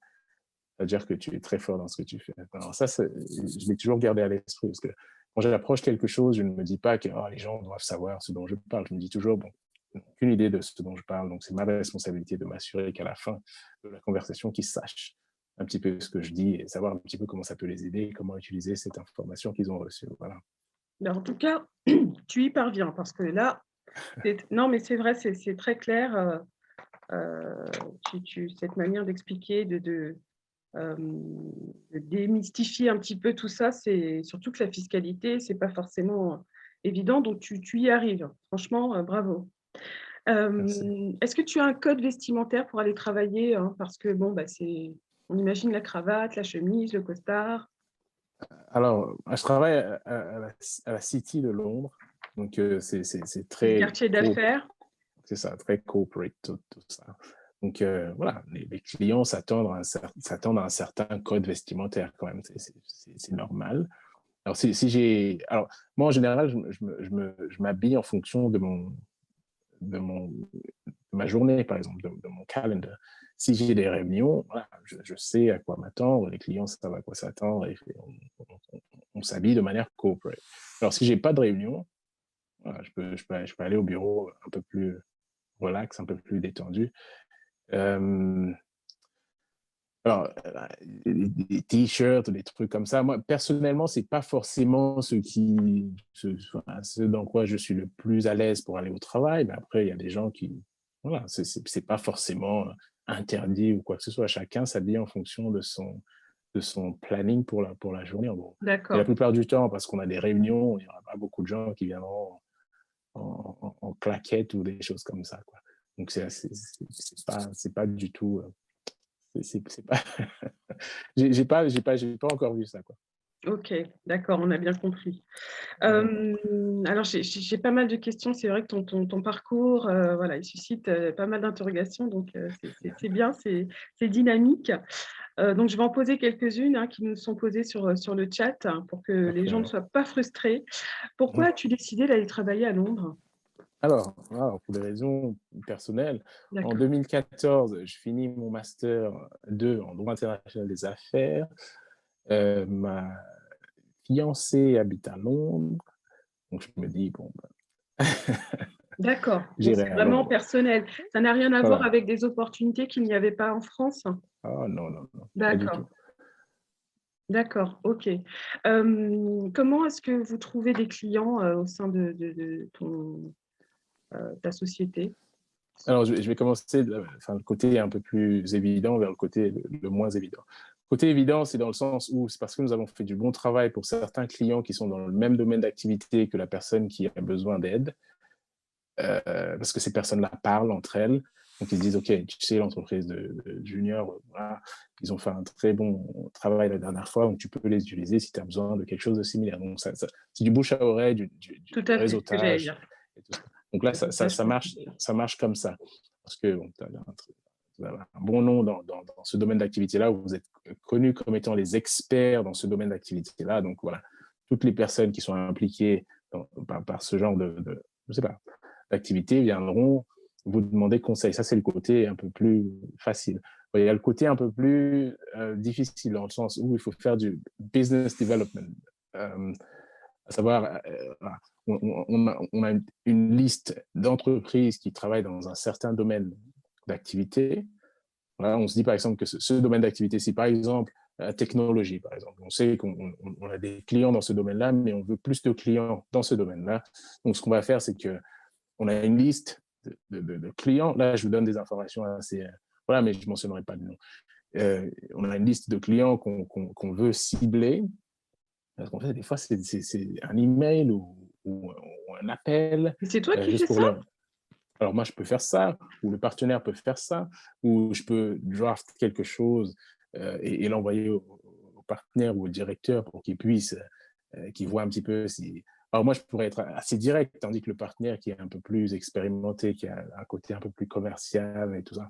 ça veut dire que tu es très fort dans ce que tu fais. Alors ça, je l'ai toujours gardé à l'esprit parce que quand j'approche quelque chose, je ne me dis pas que les gens doivent savoir ce dont je parle. Je me dis toujours, bon, aucune idée de ce dont je parle, donc c'est ma responsabilité de m'assurer qu'à la fin de la conversation, qu'ils sachent un petit peu ce que je dis et savoir un petit peu comment ça peut les aider, comment utiliser cette information qu'ils ont reçue. Voilà. Mais en tout cas, tu y parviens parce que là, non, mais c'est vrai, c'est très clair. Cette manière d'expliquer, de démystifier un petit peu tout ça, c'est surtout que la fiscalité, c'est pas forcément évident, donc tu y arrives. Franchement, bravo. Merci. Est-ce que tu as un code vestimentaire pour aller travailler, hein, parce que bon, bah, on imagine la cravate, la chemise, le costard. Alors, je travaille à la City de Londres, donc c'est C'est le très quartier d'affaires. c'est ça, très corporate, tout ça. Donc voilà, les clients s'attendent à un certain code vestimentaire quand même, c'est normal. Alors, alors, moi en général, je m'habille en fonction de, mon, de ma journée, par exemple, de mon calendar. Si j'ai des réunions, voilà, je sais à quoi m'attendre, les clients savent à quoi s'attendre et on s'habille de manière corporate. Alors, si j'ai pas de réunion, voilà, je peux aller au bureau un peu plus relax, un peu plus détendu. Euh, alors, des t-shirts ou des trucs comme ça, moi, personnellement, c'est pas forcément ce dans quoi je suis le plus à l'aise pour aller au travail. Mais après, il y a des gens qui, voilà, c'est pas forcément interdit ou quoi que ce soit. Chacun s'habille en fonction de son planning pour la journée, en gros. Et la D'accord. plupart du temps, parce qu'on a des réunions, il y aura pas beaucoup de gens qui viendront en claquettes ou des choses comme ça, quoi. Donc, c'est pas du tout, c'est pas, j'ai pas encore vu ça, quoi. Ok, d'accord, on a bien compris. Mhm. Alors, j'ai pas mal de questions. C'est vrai que ton parcours, voilà, il suscite pas mal d'interrogations, donc c'est bien, c'est dynamique. Donc, je vais en poser quelques-unes hein, qui nous sont posées sur le chat hein, pour que les gens ne D'accord. soient pas frustrés. Pourquoi as-tu décidé d'aller travailler à Londres? Alors, pour des raisons personnelles, en D'accord. 2014, je finis mon master 2 en droit international des affaires. Ma fiancée habite à Londres, donc je me dis, bon, ben, D'accord. Donc, j'irai c'est à vraiment Londres. personnel. Ça n'a rien à voir Voilà. avec des opportunités qu'il n'y avait pas en France? Ah non, non, non, pas du D'accord. tout. D'accord, ok. Comment est-ce que vous trouvez des clients au sein de ta société? Alors, je vais commencer enfin, le côté un peu plus évident vers le côté le moins évident. Côté évident, c'est dans le sens où c'est parce que nous avons fait du bon travail pour certains clients qui sont dans le même domaine d'activité que la personne qui a besoin d'aide, parce que ces personnes-là parlent entre elles. Donc, ils se disent, OK, tu sais, l'entreprise de Junior, voilà, ils ont fait un très bon travail la dernière fois, donc tu peux les utiliser si tu as besoin de quelque chose de similaire. Donc, c'est du bouche à oreille, Tout du à fait, ce que j'allais réseautage. dire. Et tout ça. Donc là, Réseautage professionnel. ça marche comme ça. Parce que bon, tu as un bon nom dans ce domaine d'activité-là, où vous êtes connus comme étant les experts dans ce domaine d'activité-là. Donc voilà, toutes les personnes qui sont impliquées par ce genre je sais pas, d'activité viendront vous demander conseil. Ça, c'est le côté un peu plus facile. Il y a le côté un peu plus difficile, dans le sens où il faut faire du business development. À savoir, on a une liste d'entreprises qui travaillent dans un certain domaine d'activité. Voilà, on se dit par exemple que ce domaine d'activité, si par exemple la technologie, par exemple, on sait qu'on a des clients dans ce domaine-là, mais on veut plus de clients dans ce domaine-là. Donc, ce qu'on va faire, c'est qu'on a une liste de clients. Là, je vous donne des informations assez, voilà, mais je ne mentionnerai pas de nom. On a une liste de clients qu'on veut cibler. Parce qu'en fait, des fois, c'est un email ou un appel, Et c'est toi qui fais juste pour ça? leur. Alors moi, je peux faire ça, ou le partenaire peut faire ça, ou je peux draft quelque chose et l'envoyer au partenaire ou au directeur pour qu'il puisse, qu'il voit un petit peu si. Alors moi, je pourrais être assez direct, tandis que le partenaire qui est un peu plus expérimenté, qui a un côté un peu plus commercial et tout ça,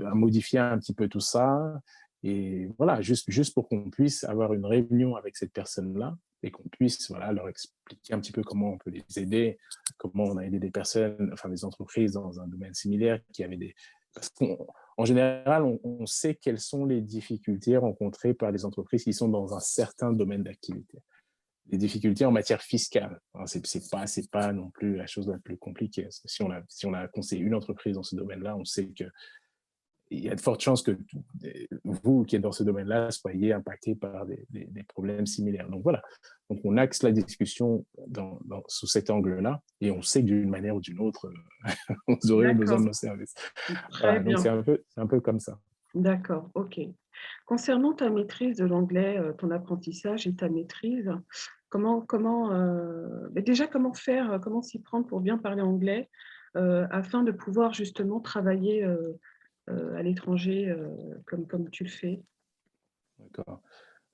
à modifier un petit peu tout ça. Et voilà, juste pour qu'on puisse avoir une réunion avec cette personne-là et qu'on puisse voilà, leur expliquer un petit peu comment on peut les aider, comment on a aidé des personnes, enfin des entreprises dans un domaine similaire qui avaient des. Parce qu'en général, on sait quelles sont les difficultés rencontrées par les entreprises qui sont dans un certain domaine d'activité. Les difficultés en matière fiscale, hein, c'est pas non plus la chose la plus compliquée. Si on a conseillé une entreprise dans ce domaine-là, on sait que il y a de fortes chances que vous qui êtes dans ce domaine-là soyez impacté par des problèmes similaires. Donc voilà, donc on axe la discussion sous cet angle-là et on sait que d'une manière ou d'une autre, vous aurez besoin de D'accord, nos services. très Voilà, donc bien. c'est un peu comme ça. D'accord, OK. Concernant ta maîtrise de l'anglais, ton apprentissage et ta maîtrise, déjà comment faire, comment s'y prendre pour bien parler anglais, afin de pouvoir justement travailler, à l'étranger, comme tu le fais? D'accord.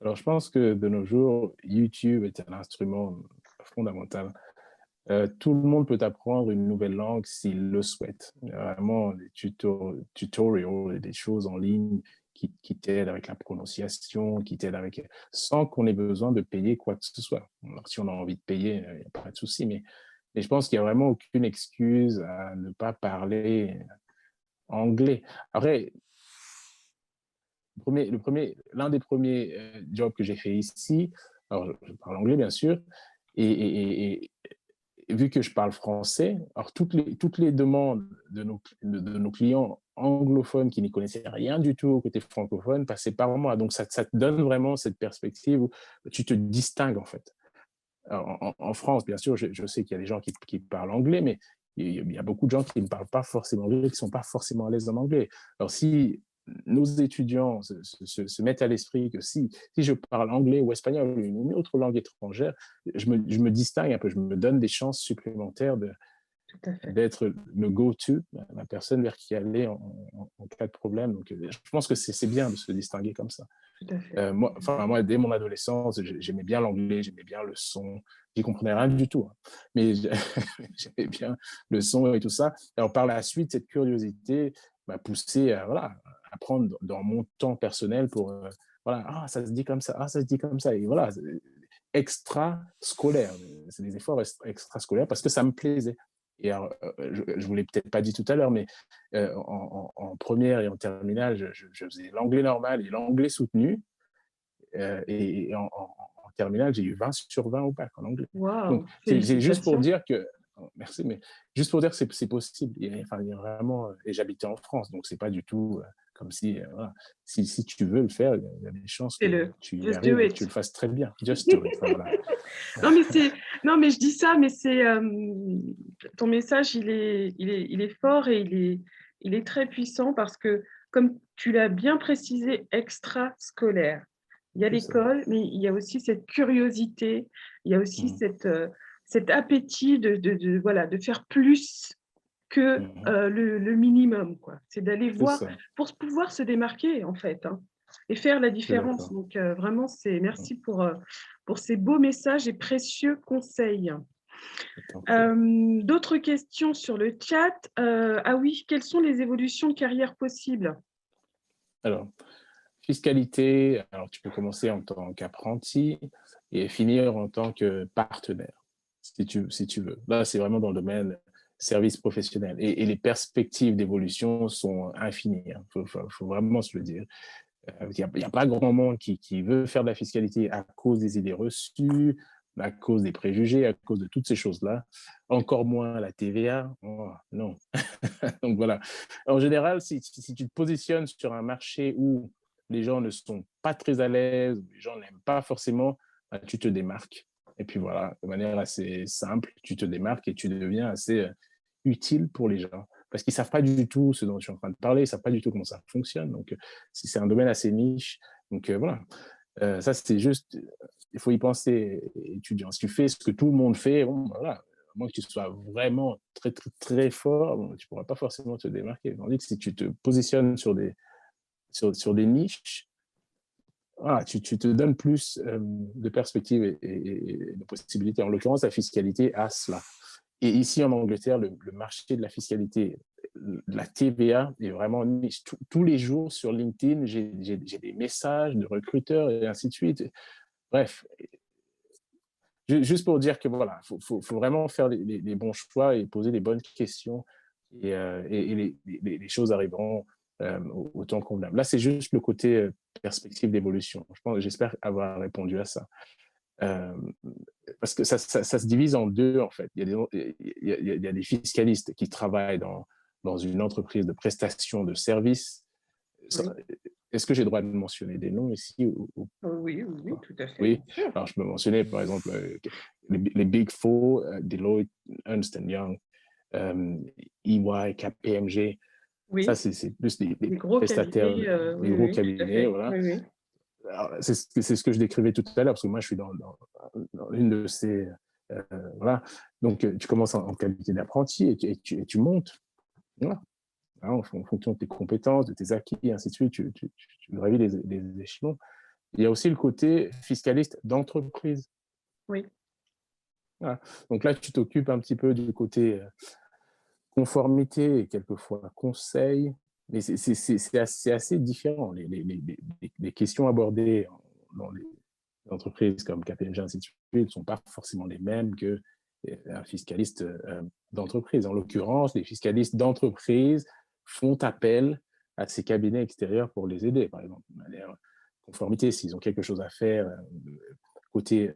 Alors je pense que de nos jours, YouTube est un instrument fondamental. Tout le monde peut apprendre une nouvelle langue s'il le souhaite. Il y a vraiment des tutorials et des choses en ligne qui t'aident avec la prononciation, qui t'aident sans qu'on ait besoin de payer quoi que ce soit. Alors, si on a envie de payer, il n'y a pas de souci, mais je pense qu'il n'y a vraiment aucune excuse à ne pas parler anglais. Après, l'un des premiers jobs que j'ai fait ici, alors je parle anglais bien sûr, et vu que je parle français, alors toutes les demandes de nos clients anglophones qui n'y connaissaient rien du tout au côté francophone passaient par moi. Donc ça te donne vraiment cette perspective où tu te distingues en fait. Alors, en France, bien sûr, je sais qu'il y a des gens qui parlent anglais, mais il y a beaucoup de gens qui ne parlent pas forcément anglais, qui ne sont pas forcément à l'aise en anglais. Alors si nos étudiants se mettent à l'esprit que si je parle anglais ou espagnol ou une autre langue étrangère, je me distingue un peu, je me donne des chances supplémentaires Tout à fait, d'être le go-to, la personne vers qui aller en cas de problème. Donc, je pense que c'est bien de se distinguer comme ça. tout à fait. Moi, dès mon adolescence, j'aimais bien l'anglais, j'aimais bien le son. J'y comprenais rien du tout, hein. Mais j'aimais bien le son et tout ça. Alors, par la suite, cette curiosité m'a poussé à voilà, apprendre dans mon temps personnel pour voilà, ah, ça se dit comme ça, ah, ça se dit comme ça. Et voilà, extra-scolaire. C'est des efforts extra-scolaires parce que ça me plaisait. Et alors, je ne vous l'ai peut-être pas dit tout à l'heure, mais en première et en terminale, je faisais l'anglais normal et l'anglais soutenu. Et en terminale, j'ai eu 20 sur 20 au bac en anglais. Donc, Waouh! c'est juste pour Félicitations. dire que, merci, mais juste pour dire que c'est possible. Enfin, il y a vraiment, et j'habitais en France, donc c'est pas du tout comme si, voilà, si tu veux le faire, il y a des chances que Fais-le. tu y Just do arrives et que tu it. le fasses très bien. Just do it. Enfin, voilà. Non, mais c'est non, mais je dis ça, mais c'est, ton message, il est fort et il est très puissant parce que, comme tu l'as bien précisé, extrascolaire. Il y a C'est ça. l'école, mais il y a aussi cette curiosité, il y a aussi Mhm. cet appétit voilà, de faire plus que Mhm. le minimum, quoi. C'est d'aller C'est voir ça. pour pouvoir se démarquer, en fait, hein, et faire la Je suis différence. d'accord. Donc, vraiment, Mhm. merci pour ces beaux messages et précieux conseils. Je t'en prie. D'autres questions sur le chat. Ah oui, quelles sont les évolutions de carrière possibles? Alors, fiscalité, alors tu peux commencer en tant qu'apprenti et finir en tant que partenaire, si tu veux. Là, c'est vraiment dans le domaine service professionnel. Et les perspectives d'évolution sont infinies. Il faut vraiment se le dire. Il n'y a pas grand monde qui veut faire de la fiscalité à cause des idées reçues, à cause des préjugés, à cause de toutes ces choses-là. Encore moins la TVA. Oh, non. Donc voilà. En général, si tu te positionnes sur un marché où les gens ne sont pas très à l'aise, les gens n'aiment pas forcément, bah, tu te démarques. Et puis voilà, de manière assez simple, tu te démarques et tu deviens assez utile pour les gens. Parce qu'ils ne savent pas du tout ce dont je suis en train de parler, ils ne savent pas du tout comment ça fonctionne. Donc, c'est un domaine assez niche. Donc, voilà. Ça, c'est juste, il faut y penser, étudiant. Si tu fais ce que tout le monde fait, bon, voilà, à moins que tu sois vraiment très, très, très fort, bon, tu ne pourras pas forcément te démarquer. Tandis que si tu te positionnes sur des niches, voilà, tu te donnes plus de perspectives et de possibilités. En l'occurrence, la fiscalité a cela. Et ici, en Angleterre, le marché de la fiscalité, de la TVA est vraiment niche. Tous les jours sur LinkedIn, j'ai des messages de recruteurs et ainsi de suite. Bref, juste pour dire que voilà, faut vraiment faire les bons choix et poser les bonnes questions et les choses arriveront au temps convenable. Là, c'est juste le côté perspective d'évolution. J'espère avoir répondu à ça. Euh, Parce que ça se divise en deux, en fait. Il y a des fiscalistes qui travaillent dans une entreprise de prestation de services. Oui. Est-ce que j'ai le droit de mentionner des noms ici Oui, oui, oui, pas? tout à fait, Oui. bien sûr. Alors, je peux mentionner, par exemple, les Big Four, Deloitte, Ernst Young, EY, KPMG. Ça, Oui, c'est plus des des gros prestataires, cabinets, des oui, gros oui, tout à cabinets, fait. voilà. Oui, oui. C'est ce que je décrivais tout à l'heure, parce que moi, je suis dans une de ces... Euh, voilà. Donc, tu commences en qualité d'apprenti et tu montes. Voilà. En fonction de tes compétences, de tes acquis, et ainsi de suite, tu gravis les échelons. Il y a aussi le côté fiscaliste d'entreprise. Oui, Voilà. Donc là, tu t'occupes un petit peu du côté conformité et quelquefois conseil, mais c'est assez différent. Les questions abordées dans les entreprises comme KPMG, ainsi de suite, ne sont pas forcément les mêmes qu'un fiscaliste d'entreprise. En l'occurrence, les fiscalistes d'entreprise font appel à ces cabinets extérieurs pour les aider, par exemple, de manière conformité, s'ils ont quelque chose à faire côté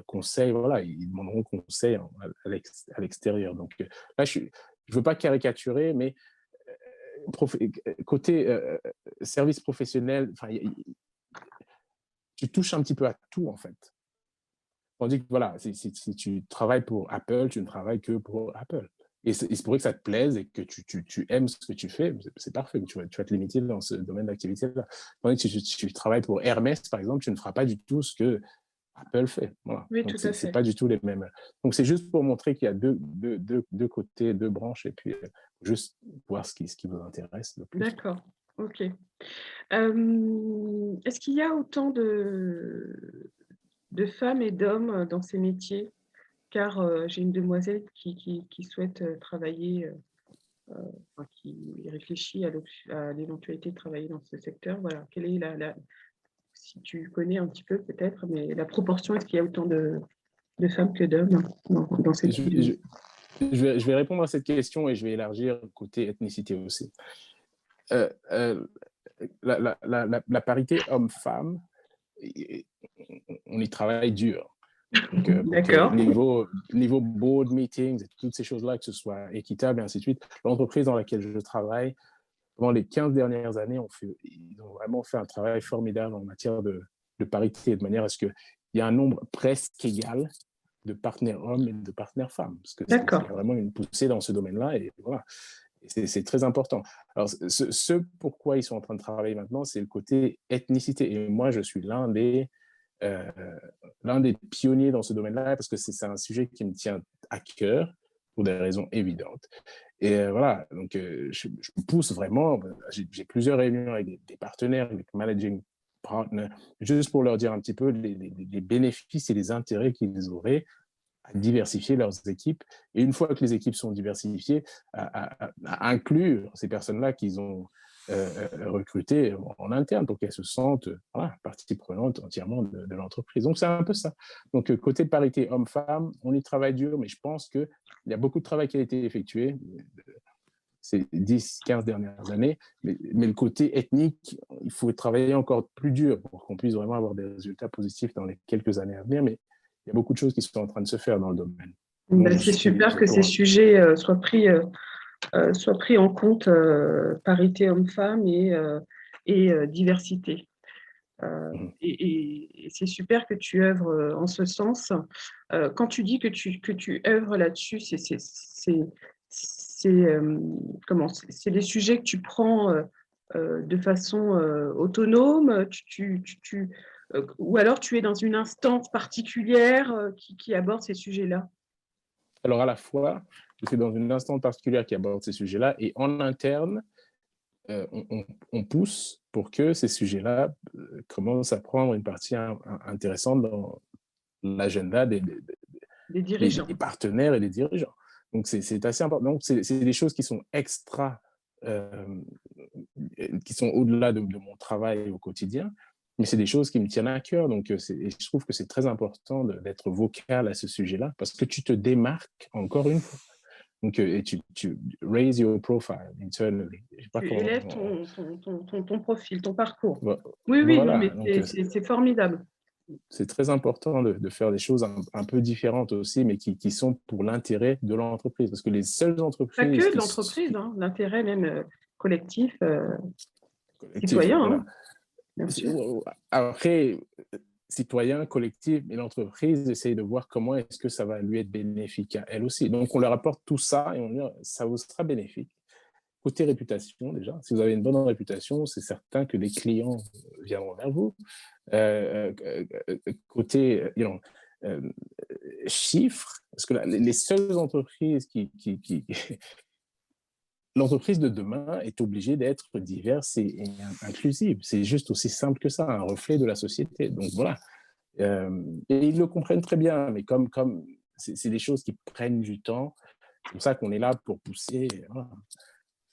conseil, voilà, ils demanderont conseil à l'extérieur. Donc là, je ne veux pas caricaturer, mais côté service professionnel, tu touches un petit peu à tout, en fait. Tandis que voilà, si tu travailles pour Apple, tu ne travailles que pour Apple. Et c'est pour que ça te plaise et que tu aimes ce que tu fais, c'est parfait. Tu vas te limiter dans ce domaine d'activité-là. Tandis que si tu travailles pour Hermès, par exemple, tu ne feras pas du tout ce que Apple fait. Voilà. oui, Donc, tout à c'est fait. pas du tout les mêmes. Donc, c'est juste pour montrer qu'il y a deux côtés, deux branches, et puis juste voir ce qui vous intéresse le plus. D'accord, OK. Est-ce qu'il y a autant de femmes et d'hommes dans ces métiers? Car, j'ai une demoiselle qui souhaite, travailler, enfin qui réfléchit à l'éventualité de travailler dans ce secteur. Voilà, quelle est la si tu connais un petit peu peut-être, mais la proportion, est-ce qu'il y a autant de femmes que d'hommes dans Et cette filière? je vais répondre à cette question et je vais élargir côté ethnicité aussi. Euh, euh, la parité homme-femme, on y travaille dur. Donc, pour que D'accord, niveau board meetings et toutes ces choses-là, que ce soit équitable et ainsi de suite, l'entreprise dans laquelle je travaille, pendant les 15 dernières années, ils ont vraiment fait un travail formidable en matière de parité, de manière à ce qu'il y ait un nombre presque égal de partenaires hommes et de partenaires femmes, parce qu'il y d'accord. a vraiment une poussée dans ce domaine-là. Et voilà. C'est très important. Alors, ce pourquoi ils sont en train de travailler maintenant, c'est le côté ethnicité. Et moi, je suis euh, l'un des pionniers dans ce domaine-là, parce que c'est un sujet qui me tient à cœur pour des raisons évidentes. Et voilà, donc je pousse vraiment, j'ai plusieurs réunions avec des partenaires, avec managing partners, juste pour leur dire un petit peu les bénéfices et les intérêts qu'ils auraient à diversifier leurs équipes. Et une fois que les équipes sont diversifiées, à inclure ces personnes-là qu'ils ont recrutées en interne pour qu'elles se sentent voilà, partie prenante entièrement de l'entreprise. Donc, c'est un peu ça. Donc, côté parité homme-femme, on y travaille dur, mais je pense qu'il y a beaucoup de travail qui a été effectué ces 10, 15 dernières années, mais le côté ethnique, il faut travailler encore plus dur pour qu'on puisse vraiment avoir des résultats positifs dans les quelques années à venir, mais il y a beaucoup de choses qui sont en train de se faire dans le domaine. Ben, c'est super que ces sujets soient pris en compte, parité homme-femme et diversité. Et c'est super que tu œuvres en ce sens. Quand tu dis que tu œuvres là-dessus, c'est des sujets que tu prends de façon autonome, ou alors tu es dans une instance particulière qui aborde ces sujets-là? Alors, à la fois, je suis dans une instance particulière qui aborde ces sujets-là, et en interne, on pousse pour que ces sujets-là commencent à prendre une partie intéressante dans l'agenda Des dirigeants. des partenaires et des dirigeants. Donc, c'est assez important. Donc, c'est des choses qui sont qui sont au-delà de mon travail au quotidien, mais c'est des choses qui me tiennent à cœur. Donc, et je trouve que c'est très important d'être vocal à ce sujet-là parce que tu te démarques encore une fois. Donc, et tu raise your profile internally. Tu élèves ton profil, ton parcours. Voilà. Oui, oui, non, mais Donc, c'est formidable. c'est très important de faire des choses un peu différentes aussi, mais qui sont pour l'intérêt de l'entreprise. Parce que les seules Pas entreprises que de l'entreprise, hein, l'intérêt même collectif, collectif, citoyen, voilà. hein, bien sûr. Après, citoyen, collectif, et l'entreprise essaye de voir comment est-ce que ça va lui être bénéfique à elle aussi. Donc, on leur apporte tout ça et on dit, ça vous sera bénéfique. Côté réputation, déjà, si vous avez une bonne réputation, c'est certain que les clients viendront vers vous. Côté chiffres, parce que les seules entreprises l'entreprise de demain est obligée d'être diverse et inclusive. C'est juste aussi simple que ça, un reflet de la société. Donc voilà. Et ils le comprennent très bien, mais comme c'est des choses qui prennent du temps, c'est pour ça qu'on est là pour pousser. Voilà.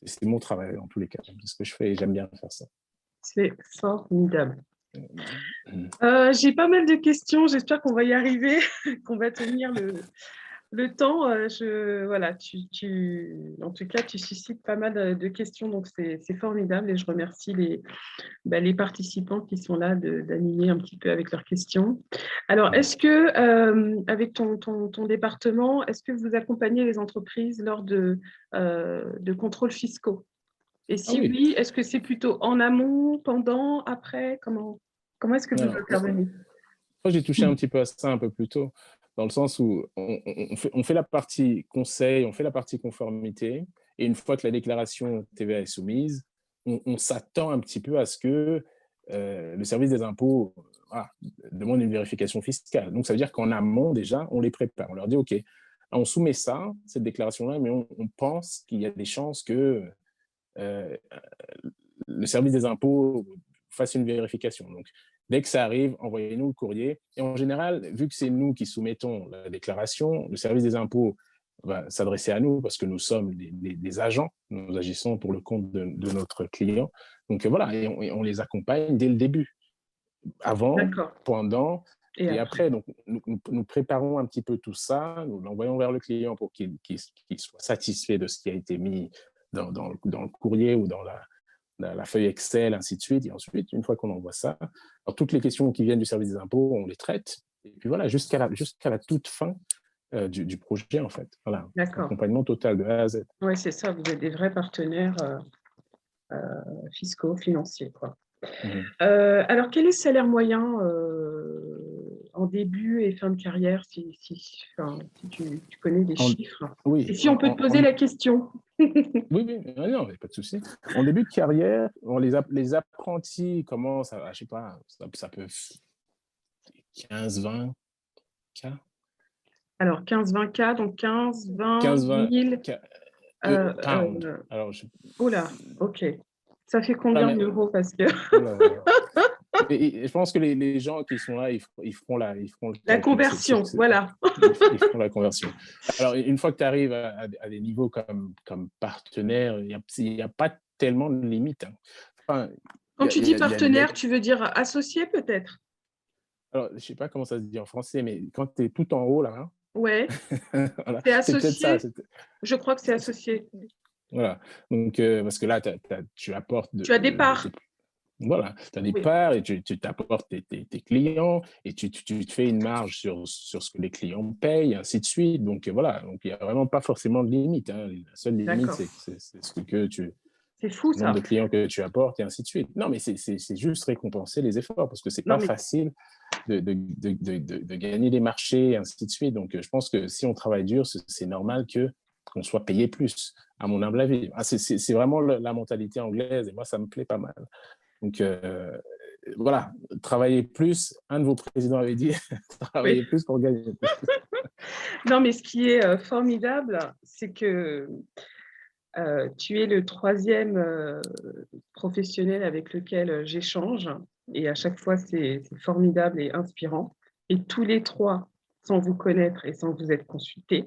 C'est mon travail en tous les cas. C'est ce que je fais et j'aime bien faire ça. C'est formidable. J'ai pas mal de questions, j'espère qu'on va y arriver, qu'on va tenir le temps. Voilà, en tout cas, tu suscites pas mal de questions, donc c'est formidable et je remercie les participants qui sont là d'animer un petit peu avec leurs questions. Alors, est-ce que, avec ton département, est-ce que vous accompagnez les entreprises lors de contrôles fiscaux? Et si Oui. oui, est-ce que c'est plutôt en amont, pendant, après? Comment est-ce que vous Alors, intervenez? moi, j'ai touché un petit peu à ça un peu plus tôt, dans le sens où on fait la partie conseil, on fait la partie conformité, et une fois que la déclaration TVA est soumise, on s'attend un petit peu à ce que le service des impôts demande une vérification fiscale. Donc, ça veut dire qu'en amont, déjà, on les prépare. On leur dit, OK, on soumet ça, cette déclaration-là, mais on pense qu'il y a des chances que euh, le service des impôts fasse une vérification. Donc, dès que ça arrive, envoyez-nous le courrier. Et en général, vu que c'est nous qui soumettons la déclaration, le service des impôts va s'adresser à nous parce que nous sommes des agents, nous agissons pour le compte de notre client. Donc voilà, et on les accompagne dès le début, avant, pendant et après. Donc nous préparons un petit peu tout ça, nous l'envoyons vers le client pour qu'il soit satisfait de ce qui a été mis dans le courrier ou dans la feuille Excel, ainsi de suite. Et ensuite, une fois qu'on envoie ça, alors toutes les questions qui viennent du service des impôts, on les traite. Et puis voilà, jusqu'à la toute fin du projet, en fait. Voilà, accompagnement total de A à Z. Oui, c'est ça, vous êtes des vrais partenaires fiscaux, financiers, quoi. Alors, quel est le salaire moyen en début et fin de carrière, si tu connais des chiffres? Oui. Et si on peut te poser la question? Oui, oui, non, mais pas de souci. En début de carrière, les apprentis commencent à, je sais pas, ça peut 15-20 K, Alors 15-20 K, donc 15-20 15-20 000 K, euh, pounds. euh, Alors, oh là, ok. Ça fait voilà, combien mais, d'euros parce que voilà, voilà. Et je pense que les gens qui sont là, ils feront le la calcul. conversion, voilà. Ils feront la conversion. Alors, une fois que tu arrives à des niveaux comme partenaire, il y a pas tellement de limites, hein. Enfin, Quand tu dis il y a, partenaire, tu veux dire associé peut-être? alors, je sais pas comment ça se dit en français, mais quand tu es tout en haut, là, Ouais, hein, voilà, c'est c'est peut-être ça. associé. Je crois que c'est C'est- associé. voilà. Donc, parce que là, tu apportes Tu as des parts. voilà, tu as des Oui, parts et tu t'apportes tes clients et tu te fais une marge sur ce que les clients payent, et ainsi de suite. Donc, voilà, donc il n'y a vraiment pas forcément de limite, hein. La seule limite, d'accord. c'est ce que C'est fou le nombre ça. de clients que tu apportes et ainsi de suite. Non, mais c'est juste récompenser les efforts parce que c'est Non pas mais facile de gagner des marchés et ainsi de suite. Donc, je pense que si on travaille dur, c'est normal qu'on soit payé plus, à mon humble avis. Ah, c'est vraiment la mentalité anglaise et moi, ça me plaît pas mal. Donc, voilà, travailler plus. Un de vos présidents avait dit oui. travailler plus pour gagner plus. Non mais ce qui est formidable, c'est que tu es le troisième professionnel avec lequel j'échange et à chaque fois c'est formidable et inspirant. Et tous les trois, sans vous connaître et sans vous être consultés,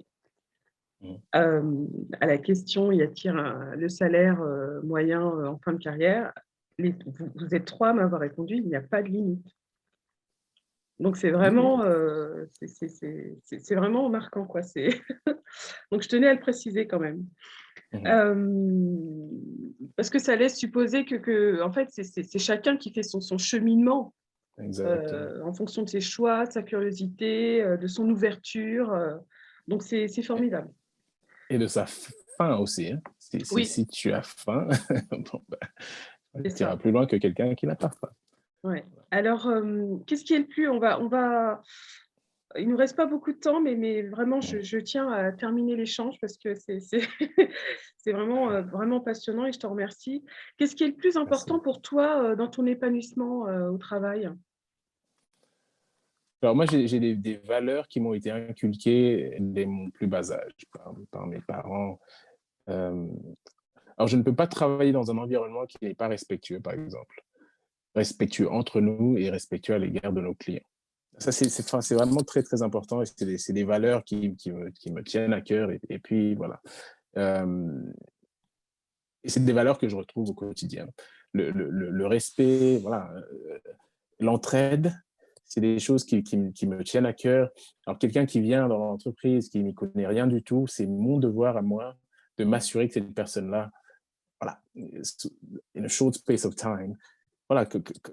à la question y a-t-il le salaire moyen en fin de carrière, vous êtes trois à m'avoir répondu, il n'y a pas de limite. Donc c'est Oui, oui. vraiment, c'est vraiment marquant quoi. Donc je tenais à le préciser quand même. Mhm. Euh, Parce que ça laisse supposer en fait, c'est chacun qui fait son cheminement Exactement. en fonction de ses choix, de sa curiosité, de son ouverture. Donc, c'est formidable. Et de sa faim aussi, hein. Oui, Si tu as faim, bon, c'est tu iras ça. plus loin que quelqu'un qui n'a pas faim. Ouais. Alors, qu'est-ce qui est le plus Il nous reste pas beaucoup de temps, mais vraiment, je tiens à terminer l'échange parce que c'est vraiment, vraiment passionnant et je te remercie. Qu'est-ce qui est le plus Merci. important pour toi dans ton épanouissement au travail? Alors moi, j'ai des valeurs qui m'ont été inculquées dès mon plus bas âge par mes parents. Euh, alors, je ne peux pas travailler dans un environnement qui n'est pas respectueux, par exemple. Respectueux entre nous et respectueux à l'égard de nos clients. Ça, enfin, c'est vraiment très, très important et c'est des valeurs qui me tiennent à cœur. Et puis, voilà. Euh, et c'est des valeurs que je retrouve au quotidien. Le respect, voilà, l'entraide, c'est des choses qui me tiennent à cœur. Alors, quelqu'un qui vient dans l'entreprise, qui n'y connaît rien du tout, c'est mon devoir à moi de m'assurer que cette personne-là, voilà, in a short space of time, voilà,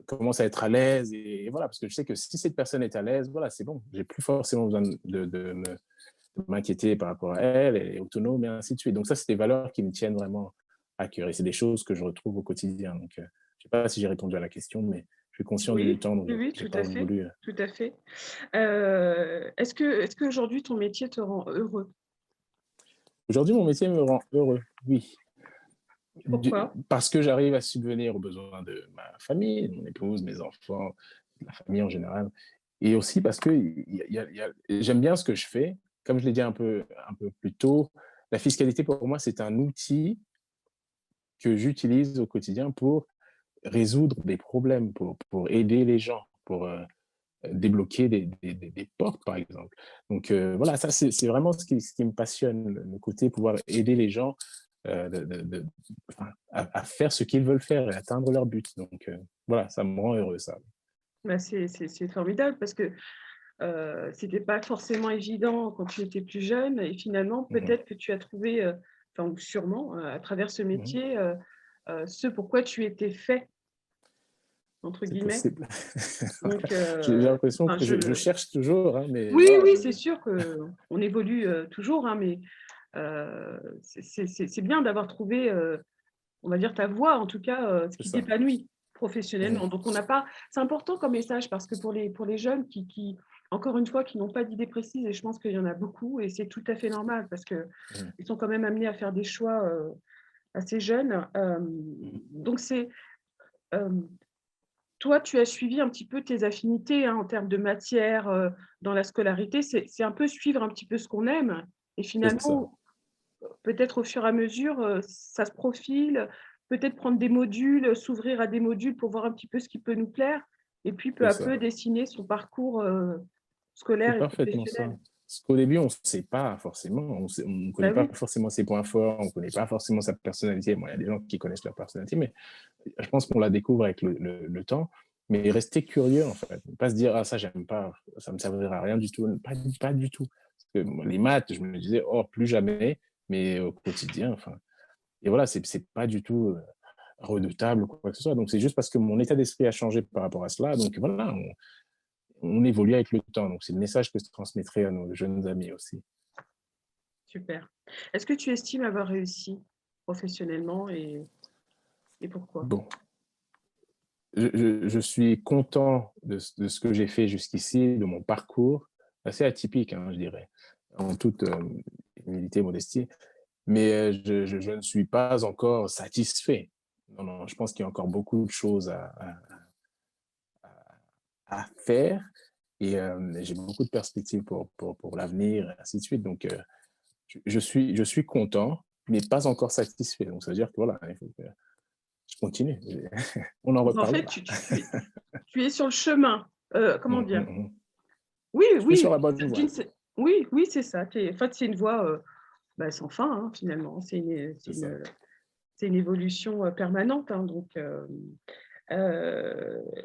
commence à être à l'aise. Et voilà, parce que je sais que si cette personne est à l'aise, voilà, c'est bon. J'ai plus forcément besoin de m'inquiéter par rapport à elle, elle est autonome et ainsi de suite. Donc ça, c'est des valeurs qui me tiennent vraiment à cœur et c'est des choses que je retrouve au quotidien. Donc, je ne sais pas si j'ai répondu à la question, mais je suis conscient du Oui, temps, donc oui, oui, j'ai tout pas à fait, voulu. tout à fait. Est-ce qu'aujourd'hui, ton métier te rend heureux? Aujourd'hui, mon métier me rend heureux, oui, Pourquoi? parce que j'arrive à subvenir aux besoins de ma famille, de mon épouse, mes enfants, de la famille en général, et aussi parce que j'aime bien ce que je fais. Comme je l'ai dit un peu plus tôt, la fiscalité pour moi, c'est un outil que j'utilise au quotidien pour résoudre des problèmes, pour aider les gens, pour débloquer des portes, par exemple. Donc voilà, ça, c'est vraiment ce qui me passionne, le côté pouvoir aider les gens enfin, à faire ce qu'ils veulent faire et atteindre leur but. Donc voilà, ça me rend heureux, ça. Bah, c'est formidable parce que c'était pas forcément évident quand tu étais plus jeune et finalement, Mhm. peut-être que tu as trouvé, enfin, sûrement, à travers ce Mhm. métier, ce pourquoi tu étais fait, entre C'est guillemets. possible. Donc, J'ai l'impression enfin, que je cherche toujours, hein, mais oui, voilà. oui, c'est sûr qu'on évolue toujours, hein, mais c'est bien d'avoir trouvé, on va dire, ta voie, en tout cas, ce C'est qui ça. t'épanouit Mhm. professionnellement. Donc, on n'a pas. C'est important comme message parce que pour les jeunes qui encore une fois, qui n'ont pas d'idées précises, et je pense qu'il y en a beaucoup, et c'est tout à fait normal parce qu'ils Mhm. sont quand même amenés à faire des choix assez jeunes. Mhm. Donc, euh, toi, tu as suivi un petit peu tes affinités en termes de matière dans la scolarité. C'est un peu suivre un petit peu ce qu'on aime. Et C'est ça, finalement, peut-être au fur et à mesure, ça se profile, peut-être prendre des modules, s'ouvrir à des modules pour voir un petit peu ce qui peut nous plaire, et puis peu c'est à ça. peu dessiner son parcours C'est scolaire et parfaitement ça. professionnel. Parce qu'au début, on ne sait pas forcément, on ne connaît Bah pas oui, forcément ses points forts, on ne connaît pas forcément sa personnalité. Bon, il y a des gens qui connaissent leur personnalité, mais je pense qu'on la découvre avec le temps. Mais rester curieux, en fait. Ne pas se dire, ah, ça, j'aime pas, ça me servira à rien du tout. Pas du tout. Parce que les maths, je me disais, oh, plus jamais, mais au quotidien, enfin. Et voilà, c'est pas du tout redoutable ou quoi que ce soit. Donc, c'est juste parce que mon état d'esprit a changé par rapport à cela. Donc, voilà, on évolue avec le temps. Donc, c'est le message que je transmettrai à nos jeunes amis aussi. super. Est-ce que tu estimes avoir réussi professionnellement et pourquoi? Bon, je suis content de ce que j'ai fait jusqu'ici, de mon parcours, assez atypique, hein, je dirais, en toute humilité et modestie. Mais je ne suis pas encore satisfait. Non, non, je pense qu'il y a encore beaucoup de choses à faire et j'ai beaucoup de perspectives pour l'avenir, et ainsi de suite. Donc, je suis content, mais pas encore satisfait. Donc, ça veut dire que voilà, il faut que je continue. On en Donc en fait, reparlera. tu es sur le chemin. Comment Hum, hum, dire? hum. Oui, Je suis sur oui, la bonne voie. oui, oui, c'est ça. En fait, c'est une voie bah, sans fin, hein, finalement. C'est ça. C'est une évolution permanente. Hein, donc,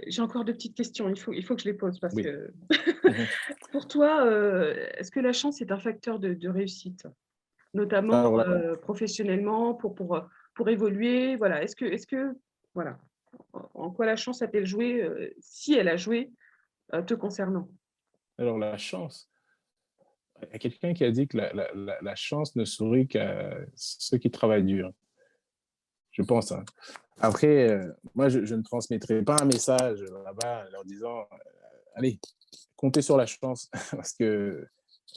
j'ai encore deux petites questions. Il faut que je les pose parce Oui. que Mhm. pour toi, est-ce que la chance est un facteur de réussite, notamment Alors là, professionnellement, pour évoluer? Voilà. Voilà, en quoi la chance a-t-elle joué, si elle a joué, te concernant? alors la chance. Il y a quelqu'un qui a dit que la chance ne sourit qu'à ceux qui travaillent dur. Je pense. Hein. Après, moi, je ne transmettrai pas un message là-bas en leur disant allez, comptez sur la chance. Parce que,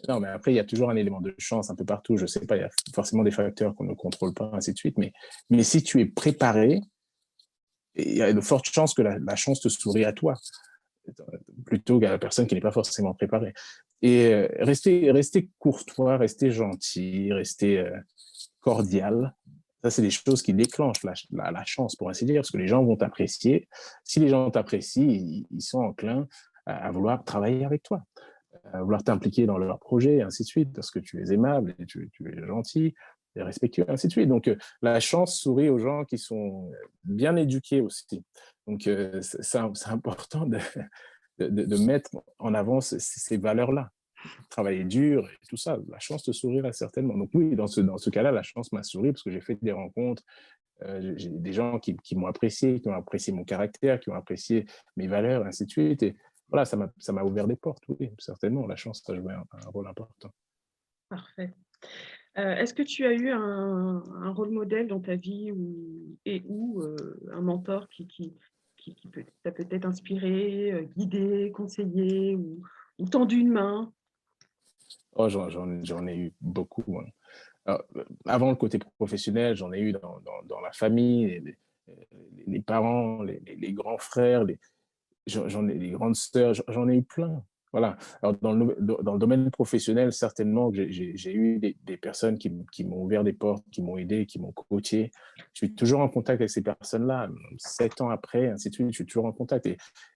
non, mais après, il y a toujours un élément de chance un peu partout. Je ne sais pas, il y a forcément des facteurs qu'on ne contrôle pas, ainsi de suite. Mais si tu es préparé, il y a de fortes chances que la chance te sourit à toi, plutôt qu'à la personne qui n'est pas forcément préparée. Et rester courtois, rester gentil, rester cordial, ça, c'est des choses qui déclenchent la chance, pour ainsi dire, parce que les gens vont t'apprécier. Si les gens t'apprécient, ils sont enclins à vouloir travailler avec toi, à vouloir t'impliquer dans leurs projets, et ainsi de suite, parce que tu es aimable, et tu es gentil, et respectueux, et ainsi de suite. Donc, la chance sourit aux gens qui sont bien éduqués aussi. Donc, c'est important de mettre en avant ces valeurs-là. Travailler dur et tout ça, la chance te sourira certainement. Donc oui, dans ce cas-là, la chance m'a souri parce que j'ai fait des rencontres, j'ai des gens qui m'ont apprécié, qui ont apprécié mon caractère, qui ont apprécié mes valeurs, ainsi de suite. Et voilà, ça m'a ouvert des portes, oui, certainement. La chance a joué un rôle important. Parfait. Est-ce que tu as eu un rôle modèle dans ta vie ou un mentor qui t'a peut-être inspiré, guidé, conseillé ou tendu une main? Oh, j'en ai eu beaucoup. Hein. Alors, avant le côté professionnel, j'en ai eu dans la famille, les parents, les grands frères, j'en ai les grandes sœurs, j'en ai eu plein. Voilà. Alors, dans le domaine professionnel, certainement que j'ai eu des personnes qui m'ont ouvert des portes, qui m'ont aidé, qui m'ont coaché. Je suis toujours en contact avec ces personnes-là. 7 ans après, ainsi de suite, je suis toujours en contact.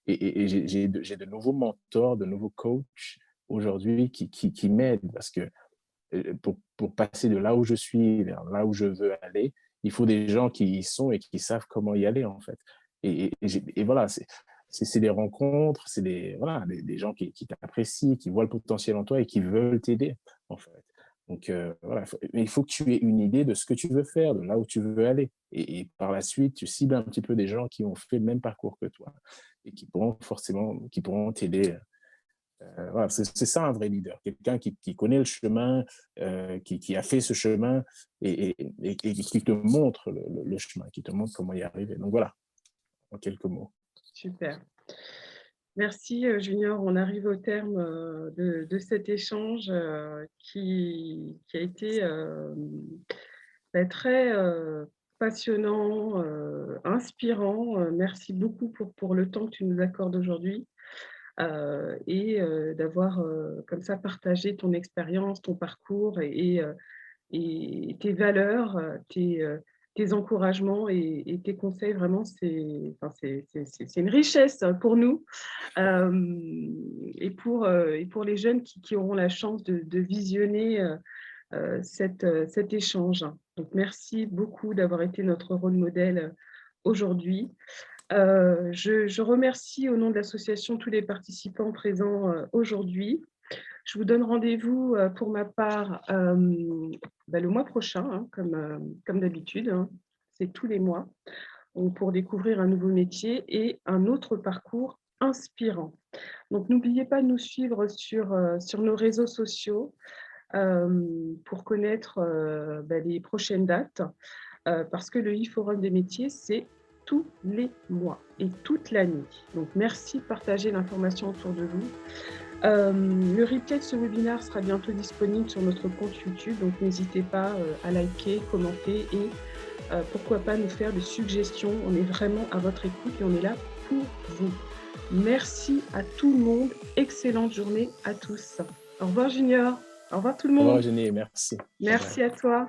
Et j'ai de nouveaux mentors, de nouveaux coachs aujourd'hui qui m'aident parce que pour passer de là où je suis vers là où je veux aller, il faut des gens qui y sont et qui savent comment y aller, en fait. Et voilà, c'est des rencontres, c'est voilà, des gens qui t'apprécient, qui voient le potentiel en toi et qui veulent t'aider, en fait. Donc, voilà, il faut que tu aies une idée de ce que tu veux faire, de là où tu veux aller. Et par la suite, tu cibles un petit peu des gens qui ont fait le même parcours que toi et qui pourront t'aider voilà, c'est ça un vrai leader, quelqu'un qui connaît le chemin, qui a fait ce chemin et qui te montre le chemin, qui te montre comment y arriver. Donc voilà, en quelques mots. Super. Merci Junior. On arrive au terme de cet échange qui a été très passionnant, inspirant. Merci beaucoup pour le temps que tu nous accordes aujourd'hui et d'avoir comme ça partagé ton expérience, ton parcours et tes valeurs, tes encouragements et tes conseils. Vraiment, c'est une richesse pour nous et pour les jeunes qui auront la chance de visionner cet échange. Donc, merci beaucoup d'avoir été notre rôle modèle aujourd'hui. Je remercie au nom de l'association tous les participants présents aujourd'hui. Je vous donne rendez-vous pour ma part le mois prochain, hein, comme d'habitude. Hein. C'est tous les mois pour découvrir un nouveau métier et un autre parcours inspirant. Donc, n'oubliez pas de nous suivre sur nos réseaux sociaux pour connaître les prochaines dates, parce que le e-forum des métiers, c'est tous les mois et toute l'année. Donc, merci de partager l'information autour de vous. Le replay de ce webinaire sera bientôt disponible sur notre compte YouTube, donc n'hésitez pas à liker, commenter et pourquoi pas nous faire des suggestions. On est vraiment à votre écoute et on est là pour vous. Merci à tout le monde. Excellente journée à tous. Au revoir Junior. Au revoir tout le monde. Au revoir, Eugénie, merci. Merci à toi.